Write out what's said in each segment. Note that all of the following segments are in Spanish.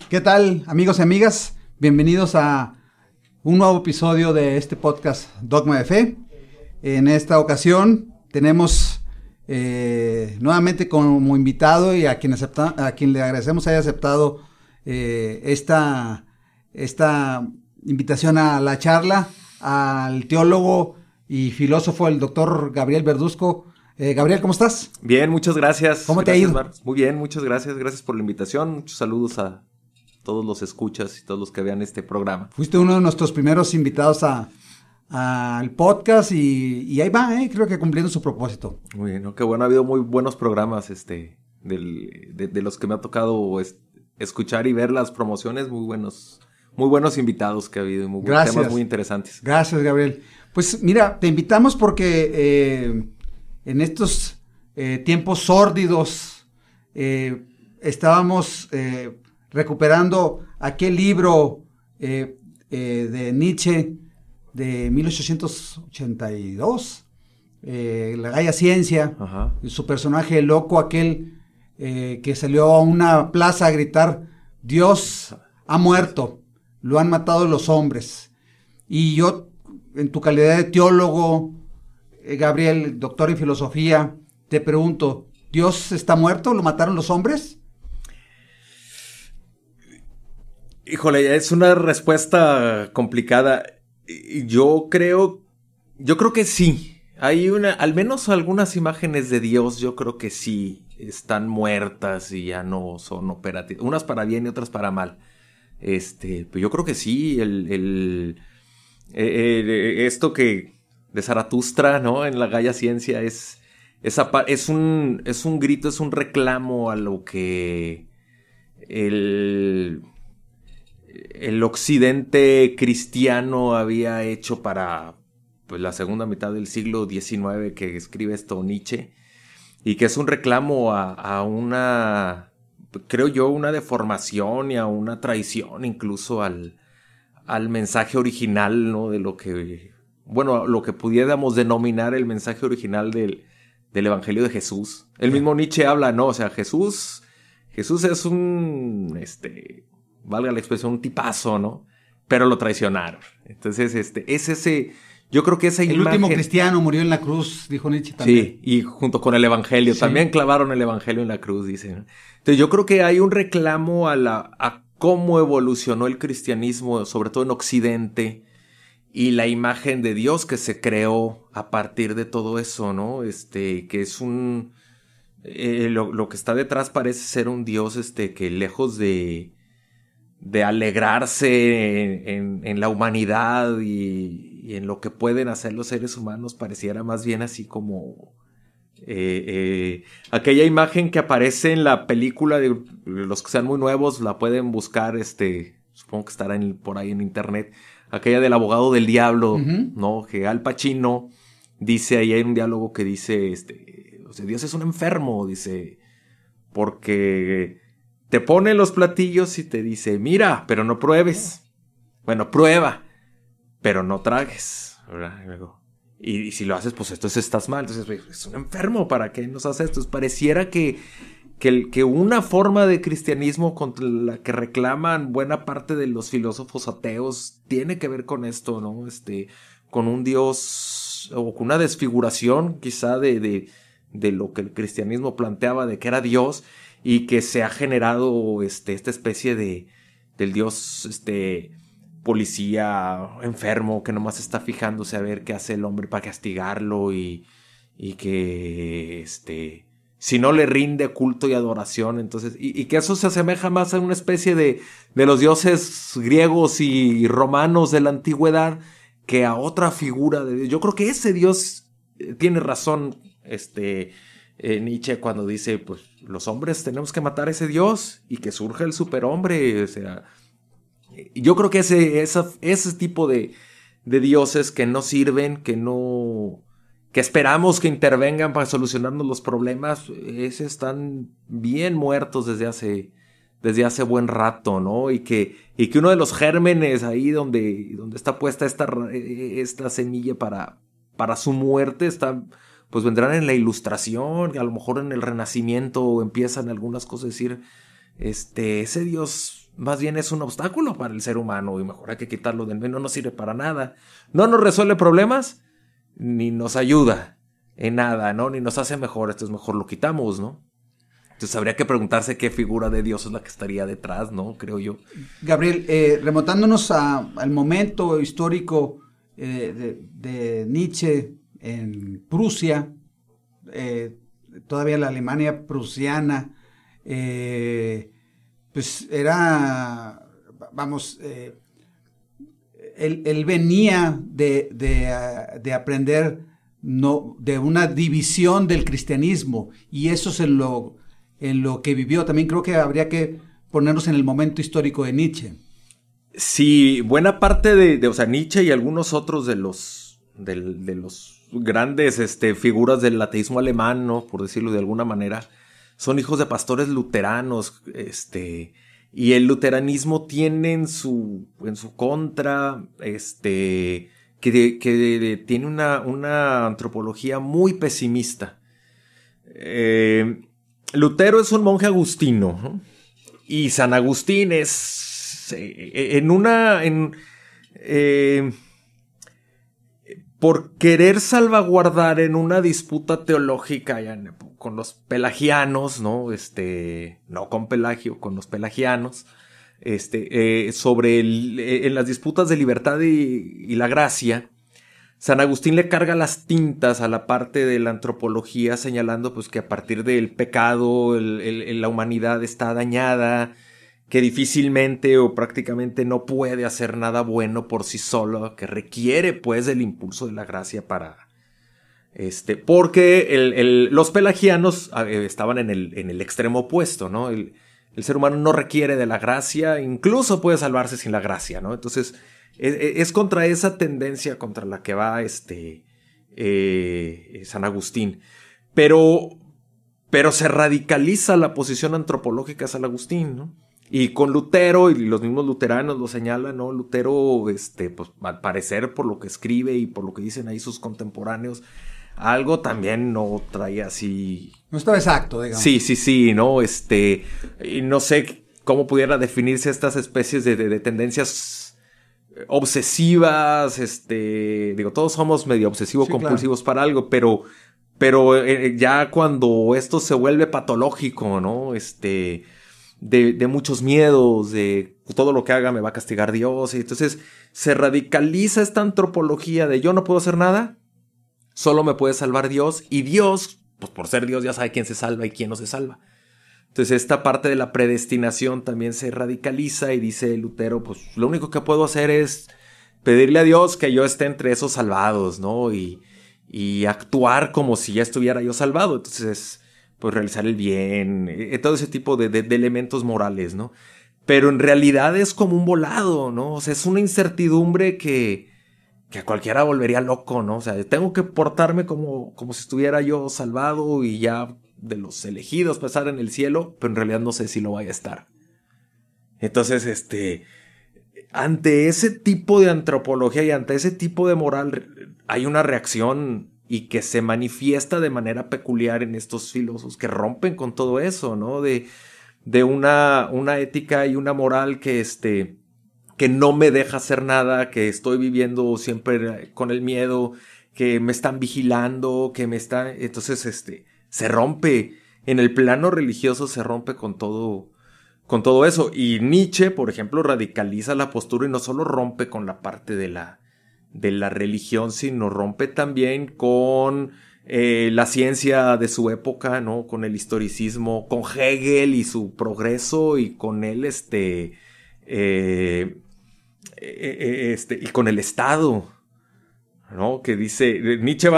¿Qué tal, amigos y amigas? Bienvenidos a un nuevo episodio de este podcast Dogma de Fe. En esta ocasión tenemos nuevamente como invitado y a quien le agradecemos haya aceptado esta invitación a la charla, al teólogo y filósofo, el doctor Gabriel Verduzco. Gabriel, ¿cómo estás? Bien, muchas gracias. ¿Cómo te ha ido? Marcos. Muy bien, muchas gracias. Gracias por la invitación. Muchos saludos a todos los escuchas y todos los que vean este programa. Fuiste uno de nuestros primeros invitados al podcast y ahí va, creo que cumpliendo su propósito. Muy bien, qué bueno. Ha habido muy buenos programas de los que me ha tocado escuchar y ver las promociones. Muy buenos invitados que ha habido. Muy buenos temas muy interesantes. Gracias, Gabriel. Pues mira, te invitamos porque en estos tiempos sórdidos estábamos recuperando aquel libro de Nietzsche de 1882, La Gaia Ciencia. Ajá. Su personaje loco, aquel que salió a una plaza a gritar: Dios ha muerto, lo han matado los hombres. Y yo, en tu calidad de teólogo, Gabriel, doctor en filosofía, te pregunto, ¿Dios está muerto? ¿Lo mataron los hombres? Híjole, es una respuesta complicada. Yo creo que sí. Hay al menos algunas imágenes de Dios, yo creo que sí están muertas y ya no son operativas. Unas para bien y otras para mal. Pero yo creo que sí. Esto que de Zaratustra, ¿no? En la Gaia Ciencia es un grito, es un reclamo a lo que el occidente cristiano había hecho para la segunda mitad del siglo XIX, que escribe esto Nietzsche, y que es un reclamo a una, creo yo, una deformación y a una traición incluso al mensaje original, ¿no? De lo que pudiéramos denominar el mensaje original del Evangelio de Jesús. El mismo Nietzsche habla, ¿no? O sea, Jesús es un, valga la expresión, un tipazo, ¿no? Pero lo traicionaron. Entonces, yo creo que esa imagen... El último cristiano murió en la cruz, dijo Nietzsche también. Sí, y junto con el Evangelio. Sí. También clavaron el Evangelio en la cruz, dicen. Entonces, yo creo que hay un reclamo a cómo evolucionó el cristianismo, sobre todo en Occidente, y la imagen de Dios que se creó a partir de todo eso, ¿no? Que es un... lo que está detrás parece ser un Dios que lejos de alegrarse en la humanidad y en lo que pueden hacer los seres humanos, pareciera más bien así como aquella imagen que aparece en la película, de los que sean muy nuevos la pueden buscar, supongo que estará por ahí en internet, aquella del abogado del diablo, uh-huh. ¿No? Que Al Pacino dice, ahí hay un diálogo que dice, o sea, Dios es un enfermo, dice, porque te pone los platillos y te dice, mira, pero no pruebes. Bueno, prueba, pero no tragues, ¿verdad? Y si lo haces, pues entonces estás mal. Entonces, es un enfermo, ¿para qué nos hace esto? Pareciera que una forma de cristianismo contra la que reclaman buena parte de los filósofos ateos tiene que ver con esto, ¿no? Con un Dios, o con una desfiguración quizá de lo que el cristianismo planteaba de que era Dios, y que se ha generado esta especie del Dios policía enfermo que nomás está fijándose a ver qué hace el hombre para castigarlo, y que si no le rinde culto y adoración, entonces, y que eso se asemeja más a una especie de los dioses griegos y romanos de la antigüedad que a otra figura de Dios. Yo creo que ese Dios tiene razón, Nietzsche, cuando dice, pues, los hombres tenemos que matar a ese Dios y que surja el superhombre. O sea, yo creo que ese tipo de dioses que no sirven, que esperamos que intervengan para solucionarnos los problemas, están bien muertos desde hace buen rato, ¿no? Y que uno de los gérmenes ahí donde está puesta esta semilla para su muerte pues vendrán en la Ilustración, a lo mejor en el Renacimiento empiezan algunas cosas a decir, ese Dios más bien es un obstáculo para el ser humano y mejor hay que quitarlo del medio, no nos sirve para nada. No nos resuelve problemas, ni nos ayuda en nada, ¿no? Ni nos hace mejor, entonces mejor lo quitamos, ¿no? Entonces habría que preguntarse qué figura de Dios es la que estaría detrás, ¿no? Creo yo. Gabriel, remontándonos al momento histórico de Nietzsche en Prusia, todavía la Alemania prusiana, pues era, vamos, él venía de aprender de una división del cristianismo, y eso es en lo que vivió. También creo que habría que ponernos en el momento histórico de Nietzsche. Sí, buena parte de o sea, Nietzsche y algunos otros de los grandes figuras del ateísmo alemán, ¿no? Por decirlo de alguna manera, son hijos de pastores luteranos, y el luteranismo tiene en su contra, que tiene una antropología muy pesimista. Lutero es un monje agustino, ¿no? Y San Agustín es por querer salvaguardar en una disputa teológica con los pelagianos, ¿no? No con Pelagio, con los pelagianos, sobre en las disputas de libertad y la gracia, San Agustín le carga las tintas a la parte de la antropología, señalando pues que a partir del pecado la humanidad está dañada, que difícilmente o prácticamente no puede hacer nada bueno por sí solo, que requiere pues del impulso de la gracia para... porque los pelagianos estaban en el extremo opuesto, ¿no? El ser humano no requiere de la gracia, incluso puede salvarse sin la gracia, ¿no? Entonces es contra esa tendencia contra la que va San Agustín. Pero se radicaliza la posición antropológica de San Agustín, ¿no? Y con Lutero, y los mismos luteranos lo señalan, ¿no? Lutero, pues al parecer, por lo que escribe y por lo que dicen ahí sus contemporáneos, algo también no traía así... No estaba exacto, digamos. Sí, ¿no? Y no sé cómo pudiera definirse estas especies de tendencias obsesivas, todos somos medio obsesivo-compulsivos, sí, claro, para algo, pero ya cuando esto se vuelve patológico, ¿no? De muchos miedos, de todo lo que haga me va a castigar Dios, y entonces se radicaliza esta antropología de yo no puedo hacer nada, solo me puede salvar Dios, y Dios, pues por ser Dios ya sabe quién se salva y quién no se salva. Entonces esta parte de la predestinación también se radicaliza y dice Lutero, pues lo único que puedo hacer es pedirle a Dios que yo esté entre esos salvados, ¿no? Y actuar como si ya estuviera yo salvado. Entonces, pues realizar el bien, todo ese tipo de elementos morales, ¿no? Pero en realidad es como un volado, ¿no? O sea, es una incertidumbre que a cualquiera volvería loco, ¿no? O sea, tengo que portarme como si estuviera yo salvado y ya de los elegidos para estar en el cielo, pero en realidad no sé si lo vaya a estar. Entonces, ante ese tipo de antropología y ante ese tipo de moral hay una reacción y que se manifiesta de manera peculiar en estos filósofos que rompen con todo eso, ¿no? De una ética y una moral que no me deja hacer nada, que estoy viviendo siempre con el miedo, que me están vigilando, entonces se rompe, en el plano religioso se rompe con todo eso. Y Nietzsche, por ejemplo, radicaliza la postura y no solo rompe con la parte de la religión, sino rompe también con la ciencia de su época, ¿no? Con el historicismo, con Hegel y su progreso, y con él y con el Estado, ¿no? Que dice, Nietzsche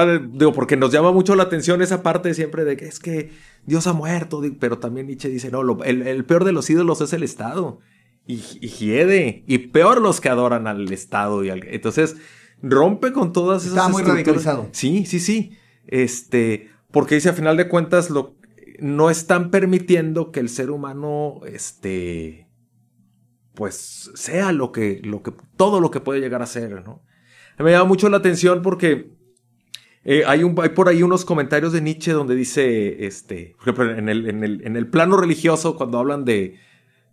porque nos llama mucho la atención esa parte siempre de que es que Dios ha muerto, pero también Nietzsche dice, no, el peor de los ídolos es el Estado, y hiede, y peor los que adoran al Estado, entonces rompe con todas esas Está muy radicalizado. Sí, porque dice, a final de cuentas, no están permitiendo que el ser humano, pues sea todo lo que puede llegar a ser, ¿no? Me llama mucho la atención porque hay por ahí unos comentarios de Nietzsche donde dice, por ejemplo, en el plano religioso, cuando hablan de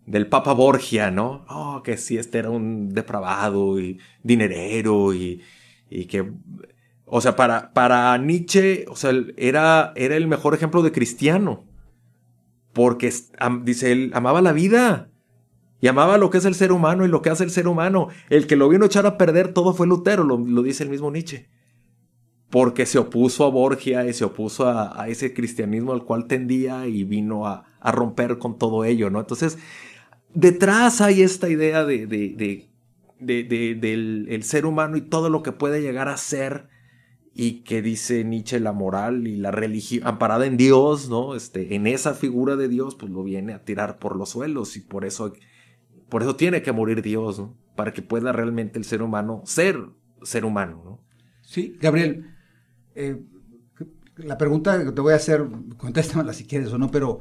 del Papa Borgia, ¿no? Oh, que sí, este era un depravado y dinerero y que... O sea, para Nietzsche, o sea, era el mejor ejemplo de cristiano. Porque, dice él, amaba la vida. Y amaba lo que es el ser humano y lo que hace el ser humano. El que lo vino a echar a perder todo fue Lutero, lo dice el mismo Nietzsche. Porque se opuso a Borgia y se opuso a ese cristianismo al cual tendía y vino a romper con todo ello, ¿no? Entonces, detrás hay esta idea del el ser humano y todo lo que puede llegar a ser, y que dice Nietzsche, la moral y la religión amparada en Dios, ¿no? En esa figura de Dios, pues lo viene a tirar por los suelos, y por eso tiene que morir Dios, ¿no? Para que pueda realmente el ser humano ser humano, ¿no? Sí, Gabriel, la pregunta que te voy a hacer, contéstamela si quieres o no, pero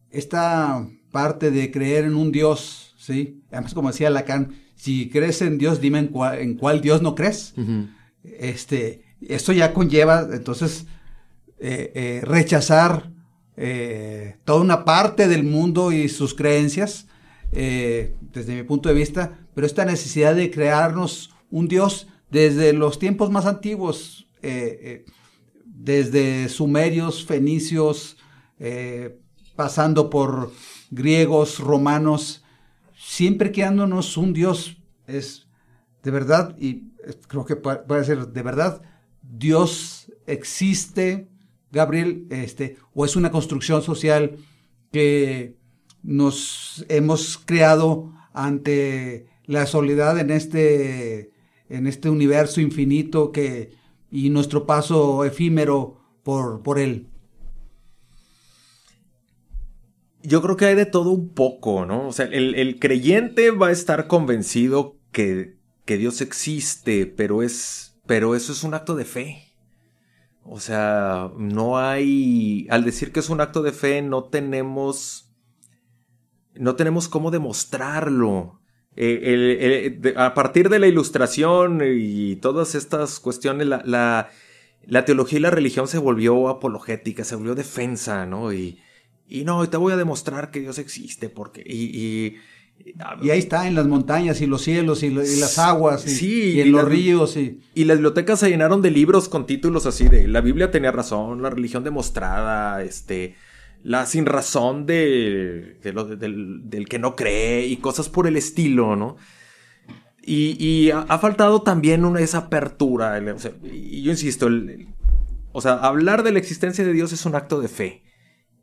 esta parte de creer en un Dios, ¿sí? Además, como decía Lacan, si crees en Dios, dime en cuál Dios no crees. Uh-huh. Esto ya conlleva, entonces, rechazar toda una parte del mundo y sus creencias, desde mi punto de vista, pero esta necesidad de crearnos un Dios desde los tiempos más antiguos, desde sumerios, fenicios, pasando por griegos, romanos, siempre creándonos un Dios, es de verdad, y creo que puede ser de verdad, Dios existe, Gabriel, o es una construcción social que nos hemos creado ante la soledad en este universo infinito y nuestro paso efímero por él. Yo creo que hay de todo un poco, ¿no? O sea, el creyente va a estar convencido que Dios existe, pero eso es un acto de fe. O sea, no hay... Al decir que es un acto de fe, no tenemos cómo demostrarlo. A partir de la Ilustración y todas estas cuestiones, la teología y la religión se volvió apologética, se volvió defensa, ¿no? Y no, te voy a demostrar que Dios existe, porque... Y ahí está, en las montañas, y los cielos, y las aguas, y en los ríos. Y las bibliotecas se llenaron de libros con títulos así de la Biblia tenía razón, la religión demostrada, la sin razón del que no cree, y cosas por el estilo, ¿no? Y ha faltado también esa apertura. O sea, y yo insisto, hablar de la existencia de Dios es un acto de fe.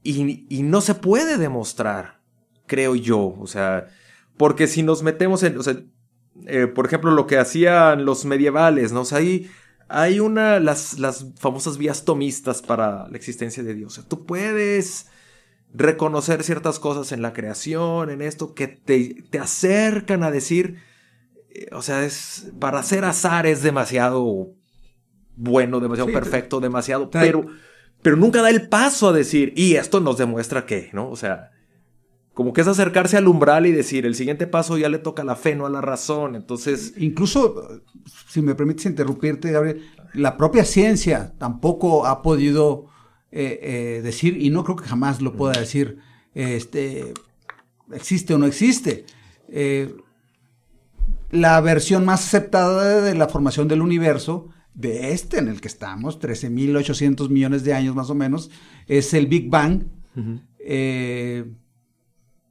Y no se puede demostrar, creo yo. O sea, porque si nos metemos en... O sea, por ejemplo, lo que hacían los medievales, ¿no? O sea, hay las famosas vías tomistas para la existencia de Dios. O sea, tú puedes reconocer ciertas cosas en la creación, en esto, que te acercan a decir... O sea, para hacer azar es demasiado bueno, demasiado perfecto, demasiado... Pero nunca da el paso a decir, y esto nos demuestra que, ¿no? O sea, como que es acercarse al umbral y decir, el siguiente paso ya le toca a la fe, no a la razón. Entonces... Incluso, si me permites interrumpirte, Gabriel, la propia ciencia tampoco ha podido decir, y no creo que jamás lo pueda decir, existe o no existe. La versión más aceptada de la formación del universo, en el que estamos, 13.800 millones de años más o menos, es el Big Bang. Uh-huh.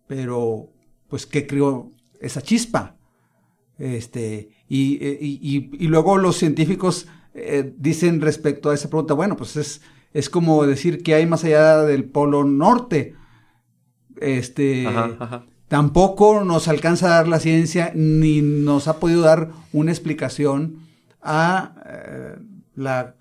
Pero, pues, ¿qué creó esa chispa? Y luego los científicos dicen respecto a esa pregunta, bueno, pues es como decir que hay más allá del Polo Norte. Ajá. Tampoco nos alcanza a dar la ciencia, ni nos ha podido dar una explicación a la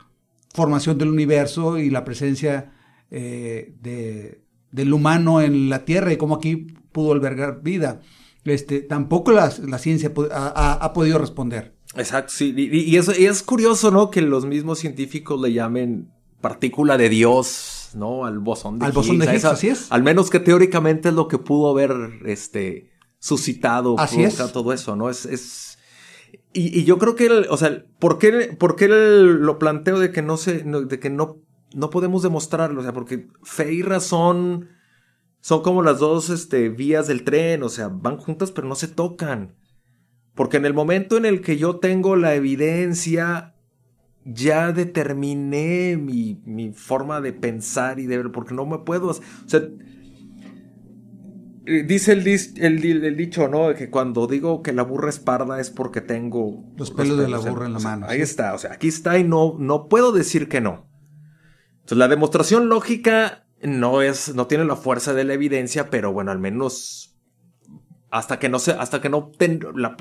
formación del universo y la presencia del humano en la Tierra y cómo aquí pudo albergar vida. Tampoco la ciencia ha podido responder. Exacto, sí. Y es curioso, ¿no? Que los mismos científicos le llamen partícula de Dios, ¿no? Al bosón de Higgs. Al bosón de Higgs, así es. Al menos que teóricamente es lo que pudo haber suscitado todo eso, ¿no? Y yo creo que, ¿por qué lo planteo de que no podemos demostrarlo? O sea, porque fe y razón Son como las dos vías del tren, o sea, van juntas pero no se tocan. Porque en el momento en el que yo tengo la evidencia, ya determiné mi forma de pensar y de ver, porque no me puedo... O sea, dice el dicho, ¿no? Que cuando digo que la burra es parda es porque tengo... Los pelos de la burra en la mano. Ahí está, o sea, aquí está y no puedo decir que no. Entonces, la demostración lógica no tiene la fuerza de la evidencia, pero bueno, al menos hasta que no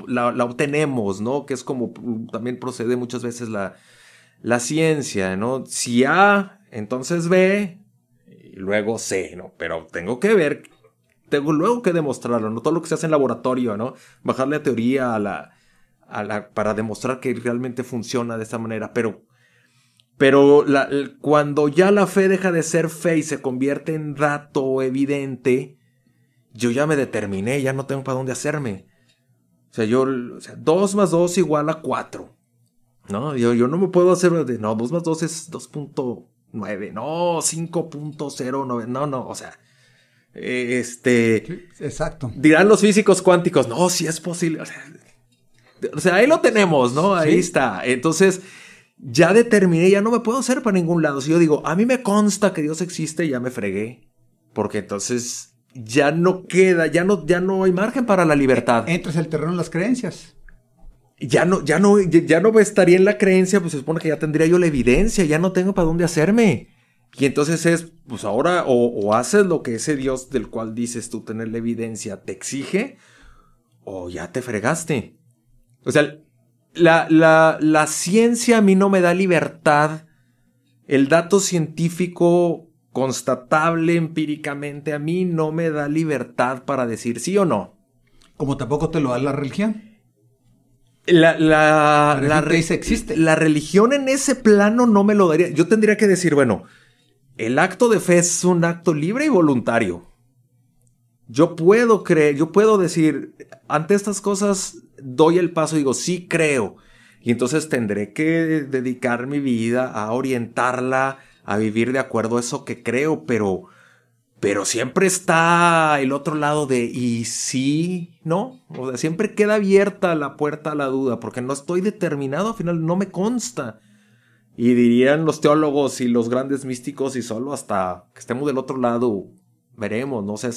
la obtenemos, ¿no? Que es como también procede muchas veces la ciencia, ¿no? Si A, entonces B, y luego C, ¿no? Pero tengo que ver, tengo luego que demostrarlo, no todo lo que se hace en laboratorio, ¿no? Bajarle la teoría para demostrar que realmente funciona de esta manera, pero cuando ya la fe deja de ser fe y se convierte en dato evidente, yo ya me determiné, ya no tengo para dónde hacerme. O sea, 2 más 2 igual a 4. ¿No? Yo no me puedo hacer de, no, 2 más 2 es 2.9, no, 5.09, no, o sea, Sí, exacto. Dirán los físicos cuánticos, no, sí es posible, o sea, ahí lo tenemos, ¿no? Ahí está. Entonces, ya determiné, ya no me puedo hacer para ningún lado. Si yo digo, a mí me consta que Dios existe, ya me fregué. Porque entonces ya no queda, ya no hay margen para la libertad. Entras el terreno de las creencias. Ya no estaría en la creencia, pues se supone que ya tendría yo la evidencia, ya no tengo para dónde hacerme. Y entonces pues ahora o haces lo que ese Dios del cual dices tú tener la evidencia te exige, o ya te fregaste. O sea, la ciencia a mí no me da libertad. El dato científico constatable empíricamente a mí no me da libertad para decir sí o no. Como tampoco te lo da la religión. La religión existe. La religión en ese plano no me lo daría. Yo tendría que decir, bueno, el acto de fe es un acto libre y voluntario. Yo puedo creer, yo puedo decir, ante estas cosas doy el paso y digo, sí creo. Y entonces tendré que dedicar mi vida a orientarla, a vivir de acuerdo a eso que creo, pero siempre está el otro lado de, ¿y sí? ¿No? O sea, siempre queda abierta la puerta a la duda, porque no estoy determinado, al final no me consta. Y dirían los teólogos y los grandes místicos, y solo hasta que estemos del otro lado veremos, ¿no? O sea,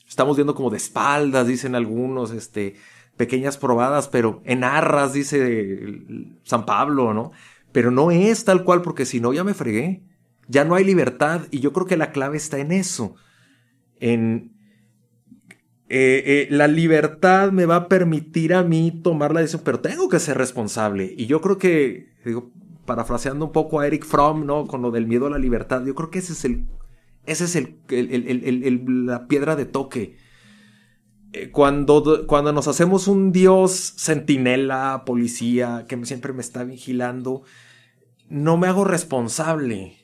estamos viendo como de espaldas, dicen algunos, pequeñas probadas, pero en arras, dice San Pablo, ¿no? Pero no es tal cual, porque si no ya me fregué. Ya no hay libertad, y yo creo que la clave está en eso. La libertad me va a permitir a mí tomar la decisión, pero tengo que ser responsable. Y yo creo que, parafraseando un poco a Eric Fromm, ¿no? Con lo del miedo a la libertad, yo creo que esa es la piedra de toque. Cuando nos hacemos un Dios centinela, policía, que siempre me está vigilando, no me hago responsable.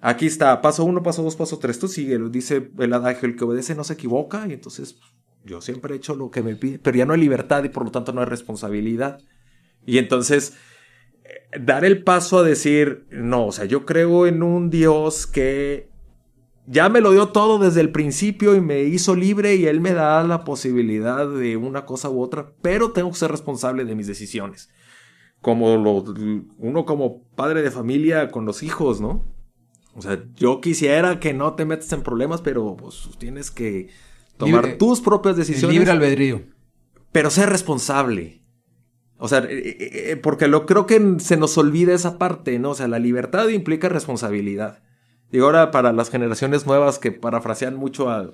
Aquí está, paso 1, paso 2, paso 3. Tú sigue, dice el adagio, el que obedece no se equivoca. Y entonces yo siempre he hecho lo que me pide, pero ya no hay libertad y por lo tanto no hay responsabilidad. Y entonces dar el paso a decir, no, o sea, yo creo en un Dios que ya me lo dio todo desde el principio y me hizo libre, y Él me da la posibilidad de una cosa u otra, pero tengo que ser responsable de mis decisiones. Uno como padre de familia con los hijos, ¿no? O sea, yo quisiera que no te metas en problemas, pero pues tienes que tomar tus propias decisiones. Libre albedrío. Pero ser responsable. O sea, porque creo que se nos olvida esa parte, ¿no? O sea, la libertad implica responsabilidad. Y ahora para las generaciones nuevas que parafrasean mucho a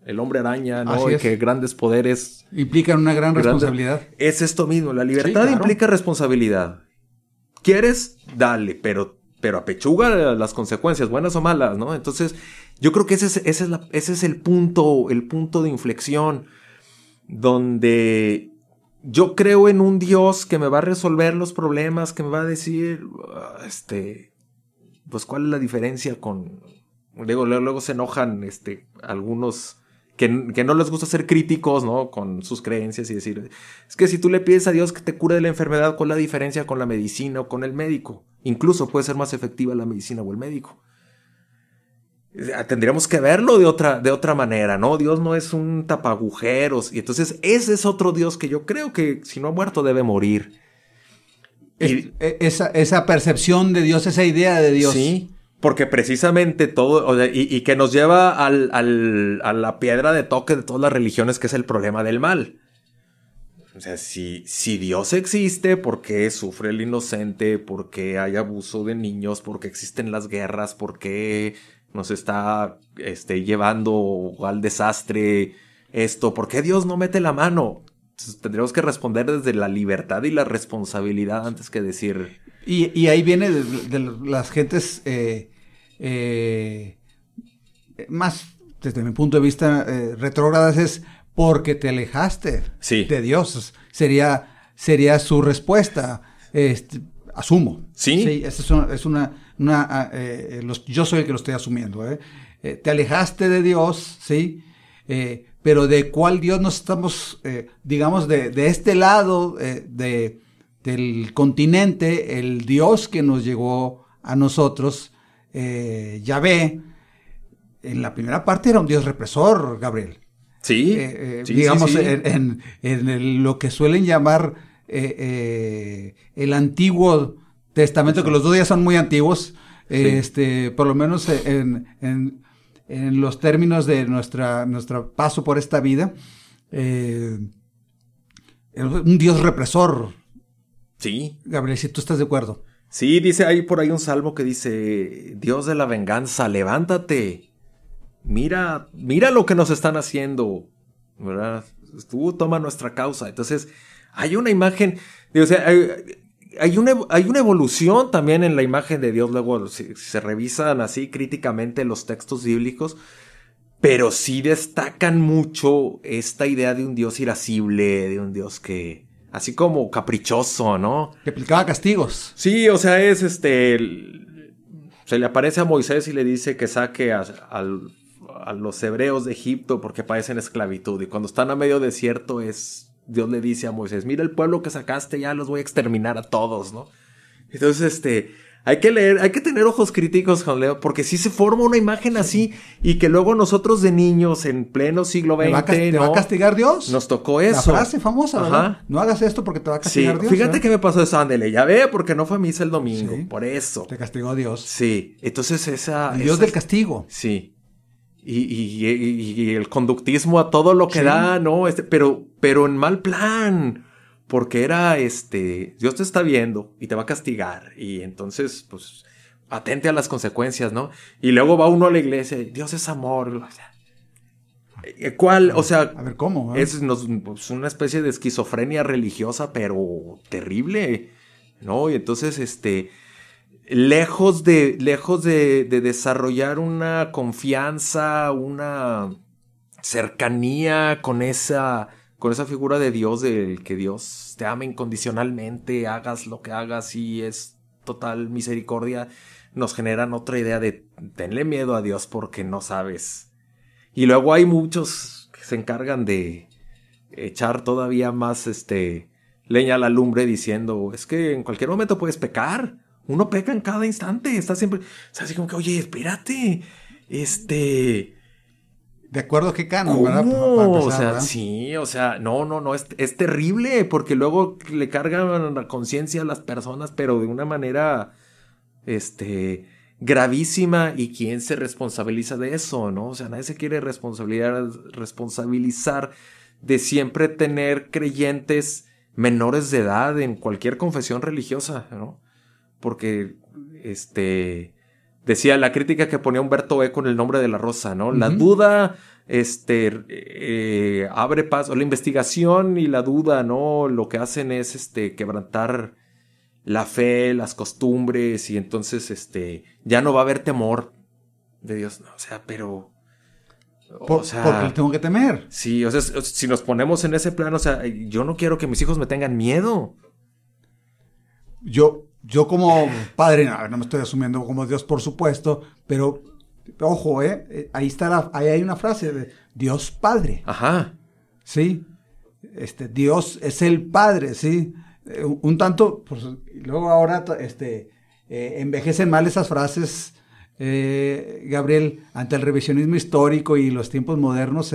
el hombre araña, ¿no? Y que grandes poderes implican una gran responsabilidad. Es esto mismo, la libertad implica responsabilidad. ¿Quieres? Dale, pero apechuga las consecuencias, buenas o malas, ¿no? Entonces, yo creo que ese es el punto de inflexión, donde yo creo en un Dios que me va a resolver los problemas, que me va a decir, pues, ¿cuál es la diferencia con...? Luego se enojan, algunos que no les gusta ser críticos, ¿no? Con sus creencias y decir, es que si tú le pides a Dios que te cure de la enfermedad, ¿cuál es la diferencia con la medicina o con el médico? Incluso puede ser más efectiva la medicina o el médico. tendríamos que verlo de otra manera, ¿no? Dios no es un tapagujeros. Y entonces ese es otro Dios que yo creo que si no ha muerto debe morir. Esa percepción de Dios, esa idea de Dios. Sí, porque precisamente todo, o sea, y que nos lleva a la piedra de toque de todas las religiones, que es el problema del mal. O sea, si Dios existe, ¿por qué sufre el inocente? ¿Por qué hay abuso de niños? ¿Por qué existen las guerras? ¿Por qué nos está llevando al desastre esto? ¿Por qué Dios no mete la mano? Entonces, tendríamos que responder desde la libertad y la responsabilidad antes que decir... Y ahí viene de las gentes más, desde mi punto de vista, retrógradas, es porque te alejaste de Dios. Sería su respuesta. Asumo. Sí. Es una yo soy el que lo estoy asumiendo. Te alejaste de Dios, ¿sí? Pero ¿de cuál Dios nos estamos, digamos, de este lado del continente, el Dios que nos llegó a nosotros, Yahvé, en la primera parte era un Dios represor, Gabriel. Sí, digamos, sí. En lo que suelen llamar el Antiguo Testamento, que los dos ya son muy antiguos, por lo menos en los términos de nuestro paso por esta vida, un Dios represor. Sí. Gabriel, si tú estás de acuerdo. Sí, dice ahí por ahí un salmo que dice: Dios de la venganza, levántate. Mira lo que nos están haciendo, ¿verdad? Tú toma nuestra causa. Entonces, hay una imagen, o sea, hay una evolución también en la imagen de Dios. Luego, si se revisan así críticamente los textos bíblicos, pero sí destacan mucho esta idea de un Dios irascible, de un Dios que, así como caprichoso, ¿no? Que aplicaba castigos. Sí, o sea, se le aparece a Moisés y le dice que saque a los hebreos de Egipto porque padecen esclavitud. Y cuando están a medio desierto, Dios le dice a Moisés: mira el pueblo que sacaste, ya los voy a exterminar a todos, ¿no? Entonces, hay que tener ojos críticos, Juan Leo, porque sí se forma una imagen así, y que luego nosotros de niños, en pleno siglo XX, ¿Te va a castigar Dios? Nos tocó eso. La frase famosa, ¿verdad? No hagas esto porque te va a castigar Dios. Fíjate que me pasó eso, ándele, ya ve, porque no fue a misa el domingo, por eso. Te castigó Dios. Sí, entonces el Dios del castigo. Sí. Y el conductismo a todo lo que da, ¿no? Pero en mal plan. Porque era Dios te está viendo y te va a castigar. Y entonces, pues, atente a las consecuencias, ¿no? Y luego va uno a la iglesia y Dios es amor. ¿Cuál? O sea, a ver, ¿cómo? Es una especie de esquizofrenia religiosa, pero terrible, ¿no? Y entonces, lejos de desarrollar una confianza, una cercanía con esa figura de Dios, del que Dios te ama incondicionalmente, hagas lo que hagas y es total misericordia, nos generan otra idea de tenle miedo a Dios porque no sabes. Y luego hay muchos que se encargan de echar todavía más leña a la lumbre diciendo: es que en cualquier momento puedes pecar. Uno peca en cada instante, está siempre, o sea, así como que, oye, espérate, ¿de acuerdo a qué canon, ¿cómo? ¿verdad? O sea, ¿verdad? Sí, o sea, no, es terrible, porque luego le cargan la conciencia a las personas, pero de una manera, gravísima, y quién se responsabiliza de eso, ¿no? O sea, nadie se quiere responsabilizar de siempre tener creyentes menores de edad en cualquier confesión religiosa, ¿no? Porque, decía la crítica que ponía Humberto Eco en El nombre de la rosa, ¿no? La duda, abre paso, la investigación y la duda, ¿no? Lo que hacen es, quebrantar la fe, las costumbres, y entonces, ya no va a haber temor de Dios, ¿no? O sea, pero... porque le tengo que temer. Sí, o sea, si nos ponemos en ese plano, o sea, yo no quiero que mis hijos me tengan miedo. Yo como padre, no me estoy asumiendo como Dios, por supuesto, pero ojo, ahí hay una frase de Dios Padre. Ajá. Sí, Dios es el Padre, sí. Un tanto, pues, luego ahora envejecen mal esas frases Gabriel, ante el revisionismo histórico y los tiempos modernos,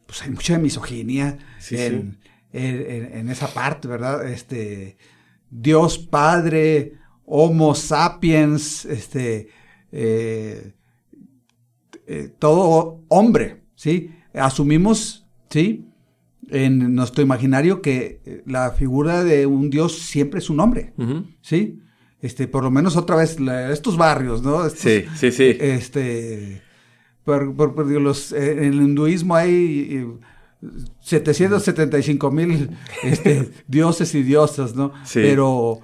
pues hay mucha misoginia en esa parte, ¿verdad? Dios Padre, Homo sapiens, todo hombre, ¿sí? Asumimos, ¿sí?, en nuestro imaginario que la figura de un Dios siempre es un hombre, ¿sí? Por lo menos otra vez, estos barrios, ¿no? Sí. En el hinduismo hay 775,000 dioses y diosas, ¿no? Sí. Pero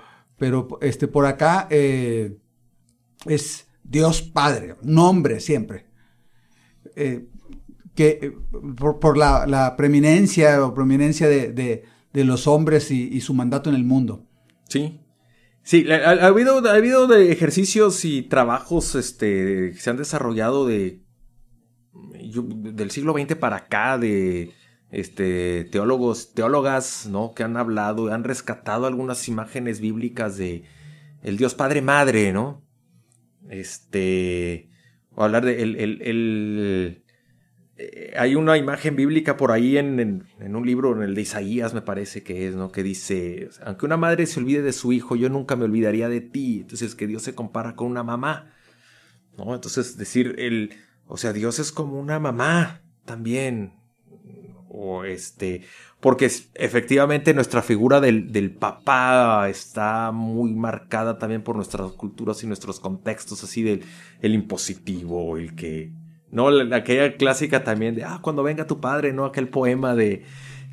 por acá es Dios Padre, un hombre siempre. Que por la preeminencia o prominencia de los hombres y su mandato en el mundo. Sí. Sí, ha habido de ejercicios y trabajos que se han desarrollado del siglo XX para acá, de teólogas, ¿no?, que han hablado, han rescatado algunas imágenes bíblicas de el Dios Padre Madre, ¿no? O hablar de hay una imagen bíblica por ahí en un libro, en el de Isaías me parece que es, ¿no?, que dice, aunque una madre se olvide de su hijo, yo nunca me olvidaría de ti. Entonces, que Dios se compara con una mamá, ¿no? Entonces, decir, Dios es como una mamá también, porque efectivamente nuestra figura del papá está muy marcada también por nuestras culturas y nuestros contextos, así el impositivo, el que... No, aquella clásica también de, cuando venga tu padre, ¿no? Aquel poema de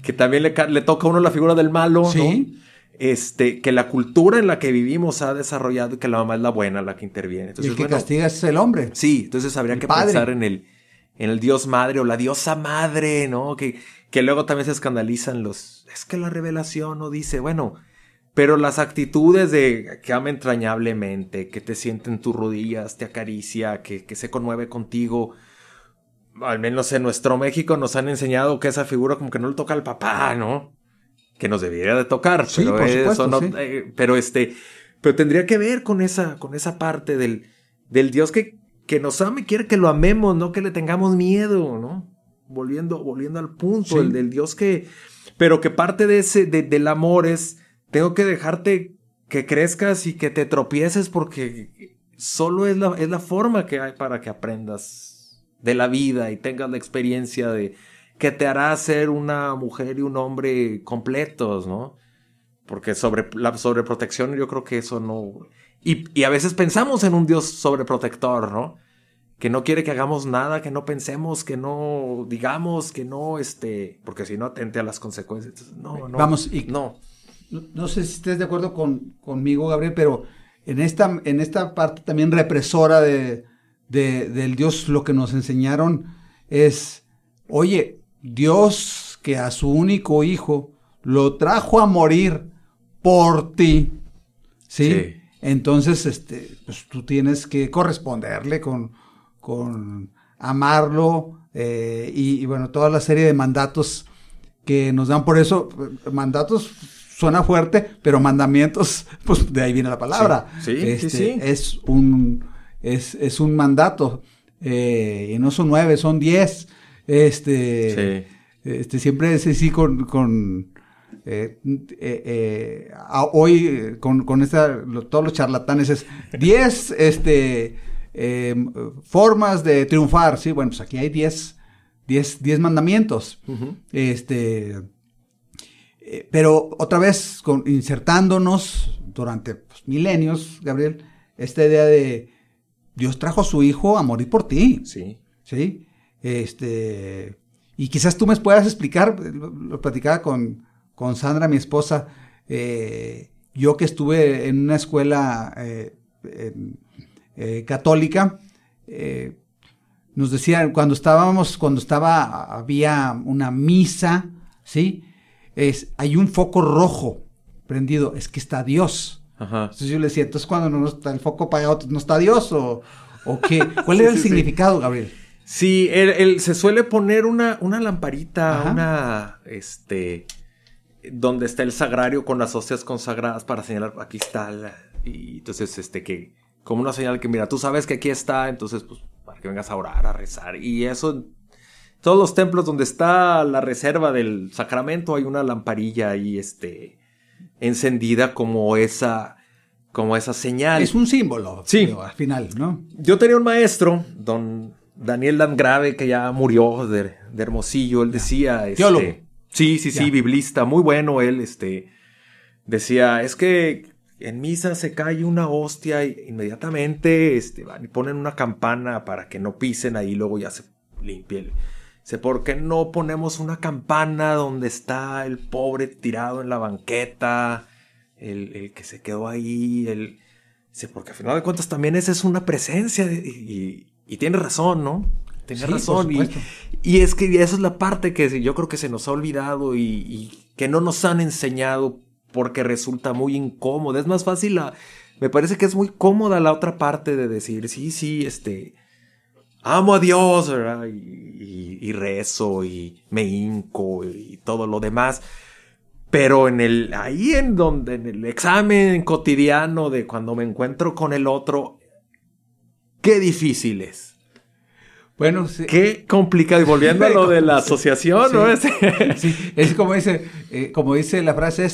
que también le toca a uno la figura del malo, ¿sí?, ¿no? Que la cultura en la que vivimos ha desarrollado y que la mamá es la buena, la que interviene. Entonces, y el que castiga es el hombre. Sí, entonces habría que pensar en el Dios madre o la diosa madre, ¿no? Que luego también se escandalizan es que la revelación no dice, bueno, pero las actitudes de que ama entrañablemente, que te siente en tus rodillas, te acaricia, que se conmueve contigo, al menos en nuestro México nos han enseñado que esa figura como que no le toca al papá, ¿no? Que nos debería de tocar, sí, pero por supuesto, eso no, sí. Pero tendría que ver con esa parte del Dios que nos ama y quiere que lo amemos, no que le tengamos miedo, ¿no? Volviendo al punto, sí, del Dios pero que parte de del amor es, tengo que dejarte que crezcas y que te tropieces porque solo es la forma que hay para que aprendas de la vida y tengas la experiencia que te hará ser una mujer y un hombre completos, ¿no? Porque la sobreprotección, yo creo que eso no... Y a veces pensamos en un Dios sobreprotector, ¿no? Que no quiere que hagamos nada, que no pensemos, que no digamos, que no, porque si no atente a las consecuencias. No. Vamos, no sé si estés de acuerdo conmigo, Gabriel, pero en esta parte también represora del Dios, lo que nos enseñaron es, oye, Dios que a su único hijo lo trajo a morir por ti, ¿sí? Entonces, pues tú tienes que corresponderle con amarlo, y bueno, toda la serie de mandatos que nos dan. Por eso, mandatos suena fuerte, pero mandamientos, pues de ahí viene la palabra. Sí. Es un mandato, y no son 9, son 10. Siempre es así hoy con todos los charlatanes es 10 formas de triunfar, sí, bueno, pues aquí hay 10 mandamientos. Uh-huh. Pero otra vez insertándonos durante milenios, Gabriel, esta idea de Dios trajo a su hijo a morir por ti. Sí. ¿Sí? Y quizás tú me puedas explicar, lo platicaba con Sandra, mi esposa, yo que estuve en una escuela católica, nos decían, había una misa, ¿sí? Hay un foco rojo prendido, es que está Dios. Ajá. Entonces yo le decía, entonces cuando no está el foco apagado, ¿no está Dios o qué? ¿Cuál era el significado, Gabriel? Sí, se suele poner una lamparita, donde está el sagrario con las hostias consagradas para señalar, aquí está y entonces que como una señal que, mira, tú sabes que aquí está, entonces, pues, para que vengas a orar, a rezar. Y eso, todos los templos donde está la reserva del sacramento, hay una lamparilla ahí, encendida como esa señal. Es un símbolo, sí. Digo, al final, ¿no? Yo tenía un maestro, don Daniel Landgrave, que ya murió de Hermosillo. Él decía... Teólogo. Sí, biblista, muy bueno él, decía, es que en misa se cae una hostia y inmediatamente van y ponen una campana para que no pisen ahí, luego ya se limpia. Dice, ¿por qué no ponemos una campana donde está el pobre tirado en la banqueta, el que se quedó ahí? Dice, porque al final de cuentas también esa es una presencia y tiene razón, ¿no? Tiene razón. Y es que esa es la parte que yo creo que se nos ha olvidado y que no nos han enseñado porque resulta muy incómoda. Es más fácil, me parece que es muy cómoda la otra parte de decir, sí, amo a Dios, ¿verdad? Y rezo y me hinco y todo lo demás. Pero en el examen cotidiano de cuando me encuentro con el otro, qué difícil es. Bueno, sí. Qué complicado. Y volviendo a lo de la asociación, sí, ¿no? Sí, es como dice la frase,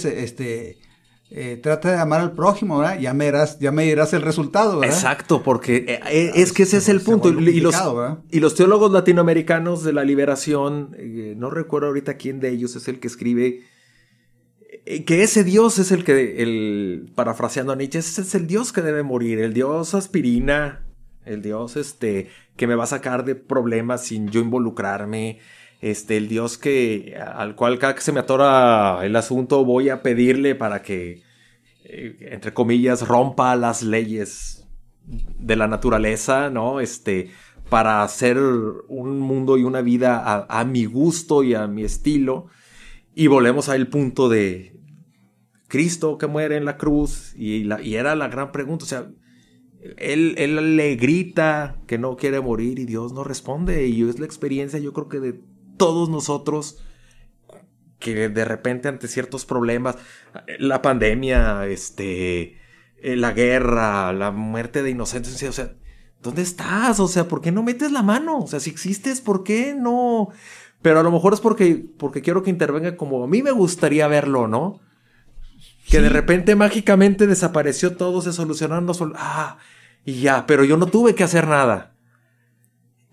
trata de amar al prójimo, ¿verdad? Ya me dirás el resultado, ¿verdad? Exacto, porque es que ese es el punto. Y los teólogos latinoamericanos de la liberación, no recuerdo ahorita quién de ellos es el que escribe, que ese Dios es parafraseando a Nietzsche, ese es el Dios que debe morir, el Dios aspirina, el Dios que me va a sacar de problemas sin yo involucrarme, el Dios al cual cada que se me atora el asunto voy a pedirle para que, entre comillas, rompa las leyes de la naturaleza, ¿no? Para hacer un mundo y una vida a mi gusto y a mi estilo. Y volvemos al punto de Cristo que muere en la cruz y era la gran pregunta, o sea, Él le grita que no quiere morir y Dios no responde. Y es la experiencia, yo creo que de todos nosotros, que de repente ante ciertos problemas, la pandemia, la guerra, la muerte de inocentes, o sea, ¿dónde estás? O sea, ¿por qué no metes la mano? O sea, si existes, ¿por qué no? Pero a lo mejor es porque quiero que intervenga como a mí me gustaría verlo, ¿no? Que sí. De repente mágicamente desapareció todo, se solucionaron y ya, pero yo no tuve que hacer nada.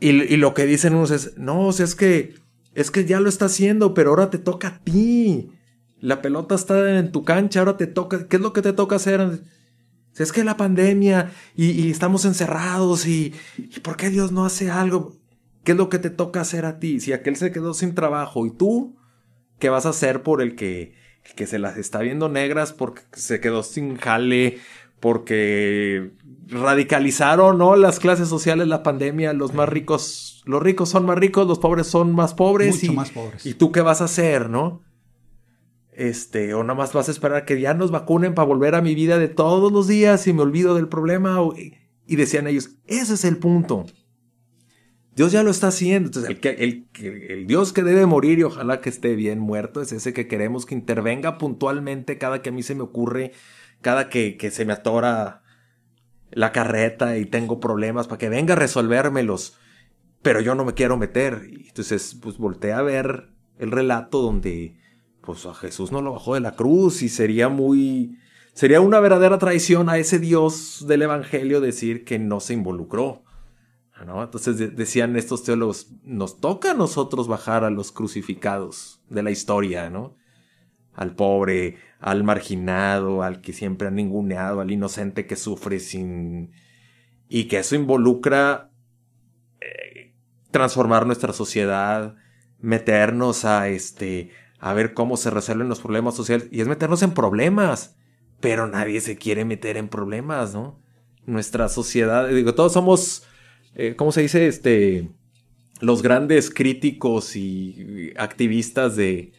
Y lo que dicen unos es, no, o sea, es que ya lo está haciendo, pero ahora te toca a ti. La pelota está en tu cancha, ahora te toca, ¿qué es lo que te toca hacer? O sea, es que la pandemia y estamos encerrados y ¿por qué Dios no hace algo? ¿Qué es lo que te toca hacer a ti? Si aquel se quedó sin trabajo y tú, ¿qué vas a hacer por el que se las está viendo negras porque se quedó sin jale, porque radicalizaron, ¿no? Las clases sociales, la pandemia, los ricos son más ricos, los pobres son más pobres. Mucho más pobres. ¿Y tú qué vas a hacer, no? O nada más vas a esperar que ya nos vacunen para volver a mi vida de todos los días y me olvido del problema. Y decían ellos, ese es el punto. Dios ya lo está haciendo. Entonces, el Dios que debe morir y ojalá que esté bien muerto es ese que queremos que intervenga puntualmente cada que a mí se me ocurre, cada que se me atora la carreta y tengo problemas, para que venga a resolvérmelos. Pero yo no me quiero meter. Y entonces, pues voltea a ver el relato donde pues a Jesús no lo bajó de la cruz y sería una verdadera traición a ese Dios del Evangelio decir que no se involucró, ¿no? Entonces decían estos teólogos, nos toca a nosotros bajar a los crucificados de la historia, ¿no? Al pobre, al marginado, al que siempre han ninguneado, al inocente que sufre y que eso involucra transformar nuestra sociedad, meternos a ver cómo se resuelven los problemas sociales, y es meternos en problemas, pero nadie se quiere meter en problemas, ¿no? Nuestra sociedad, todos somos, ¿cómo se dice? Los grandes críticos y activistas de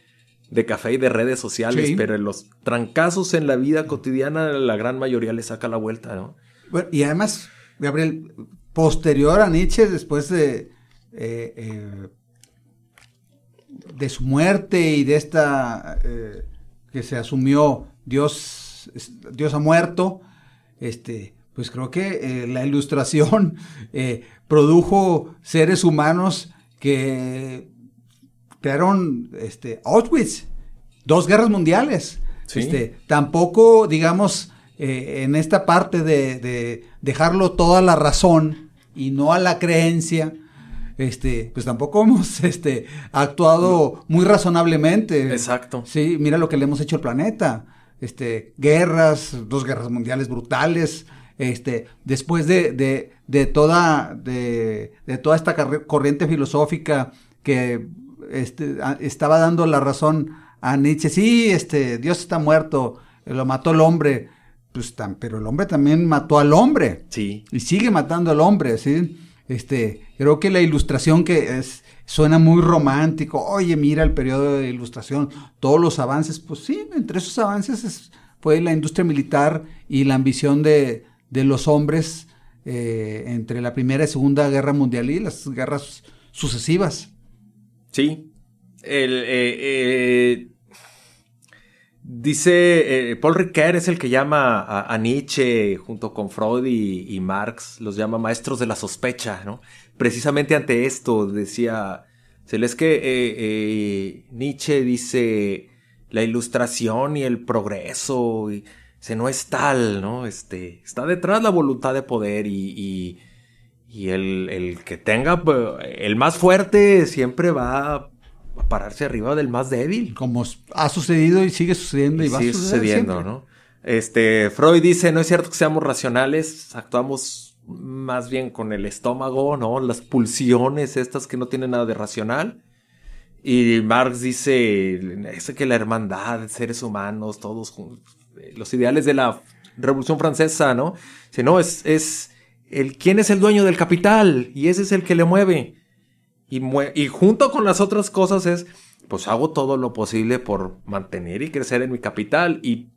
café y de redes sociales, sí. Pero en los trancazos en la vida cotidiana, la gran mayoría le saca la vuelta, ¿no? Bueno, y además, Gabriel, posterior a Nietzsche, después de su muerte y de esta que se asumió Dios ha muerto, Pues creo que la Ilustración produjo seres humanos que crearon Auschwitz, 2 guerras mundiales. Sí. Tampoco, digamos, en esta parte de dejarlo todo a la razón y no a la creencia, pues tampoco hemos actuado muy razonablemente. Exacto. Sí, mira lo que le hemos hecho al planeta. Guerras, 2 guerras mundiales brutales. Después de toda esta corriente filosófica que estaba dando la razón a Nietzsche, sí, Dios está muerto, lo mató el hombre, pues pero el hombre también mató al hombre. Sí. Y sigue matando al hombre, ¿sí? Creo que la Ilustración suena muy romántico. Oye, mira el periodo de Ilustración, todos los avances, pues sí, entre esos avances fue la industria militar y la ambición de los hombres entre la Primera y Segunda Guerra Mundial y las guerras sucesivas. Sí. Dice Paul Ricoeur es el que llama a Nietzsche junto con Freud y Marx, los llama maestros de la sospecha, ¿no? Precisamente ante esto decía, es que Nietzsche dice la Ilustración y el progreso no es tal, ¿no? Está detrás la voluntad de poder y el que tenga, el más fuerte siempre va a pararse arriba del más débil. Como ha sucedido y sigue sucediendo y va a suceder siempre, ¿no? Freud dice, no es cierto que seamos racionales, actuamos más bien con el estómago, ¿no? Las pulsiones estas que no tienen nada de racional. Y Marx dice que la hermandad, seres humanos, todos juntos, los ideales de la Revolución Francesa, ¿no? Dice, no, ¿quién es el dueño del capital? Y ese es el que le mueve. Y junto con las otras cosas pues hago todo lo posible por mantener y crecer en mi capital. Y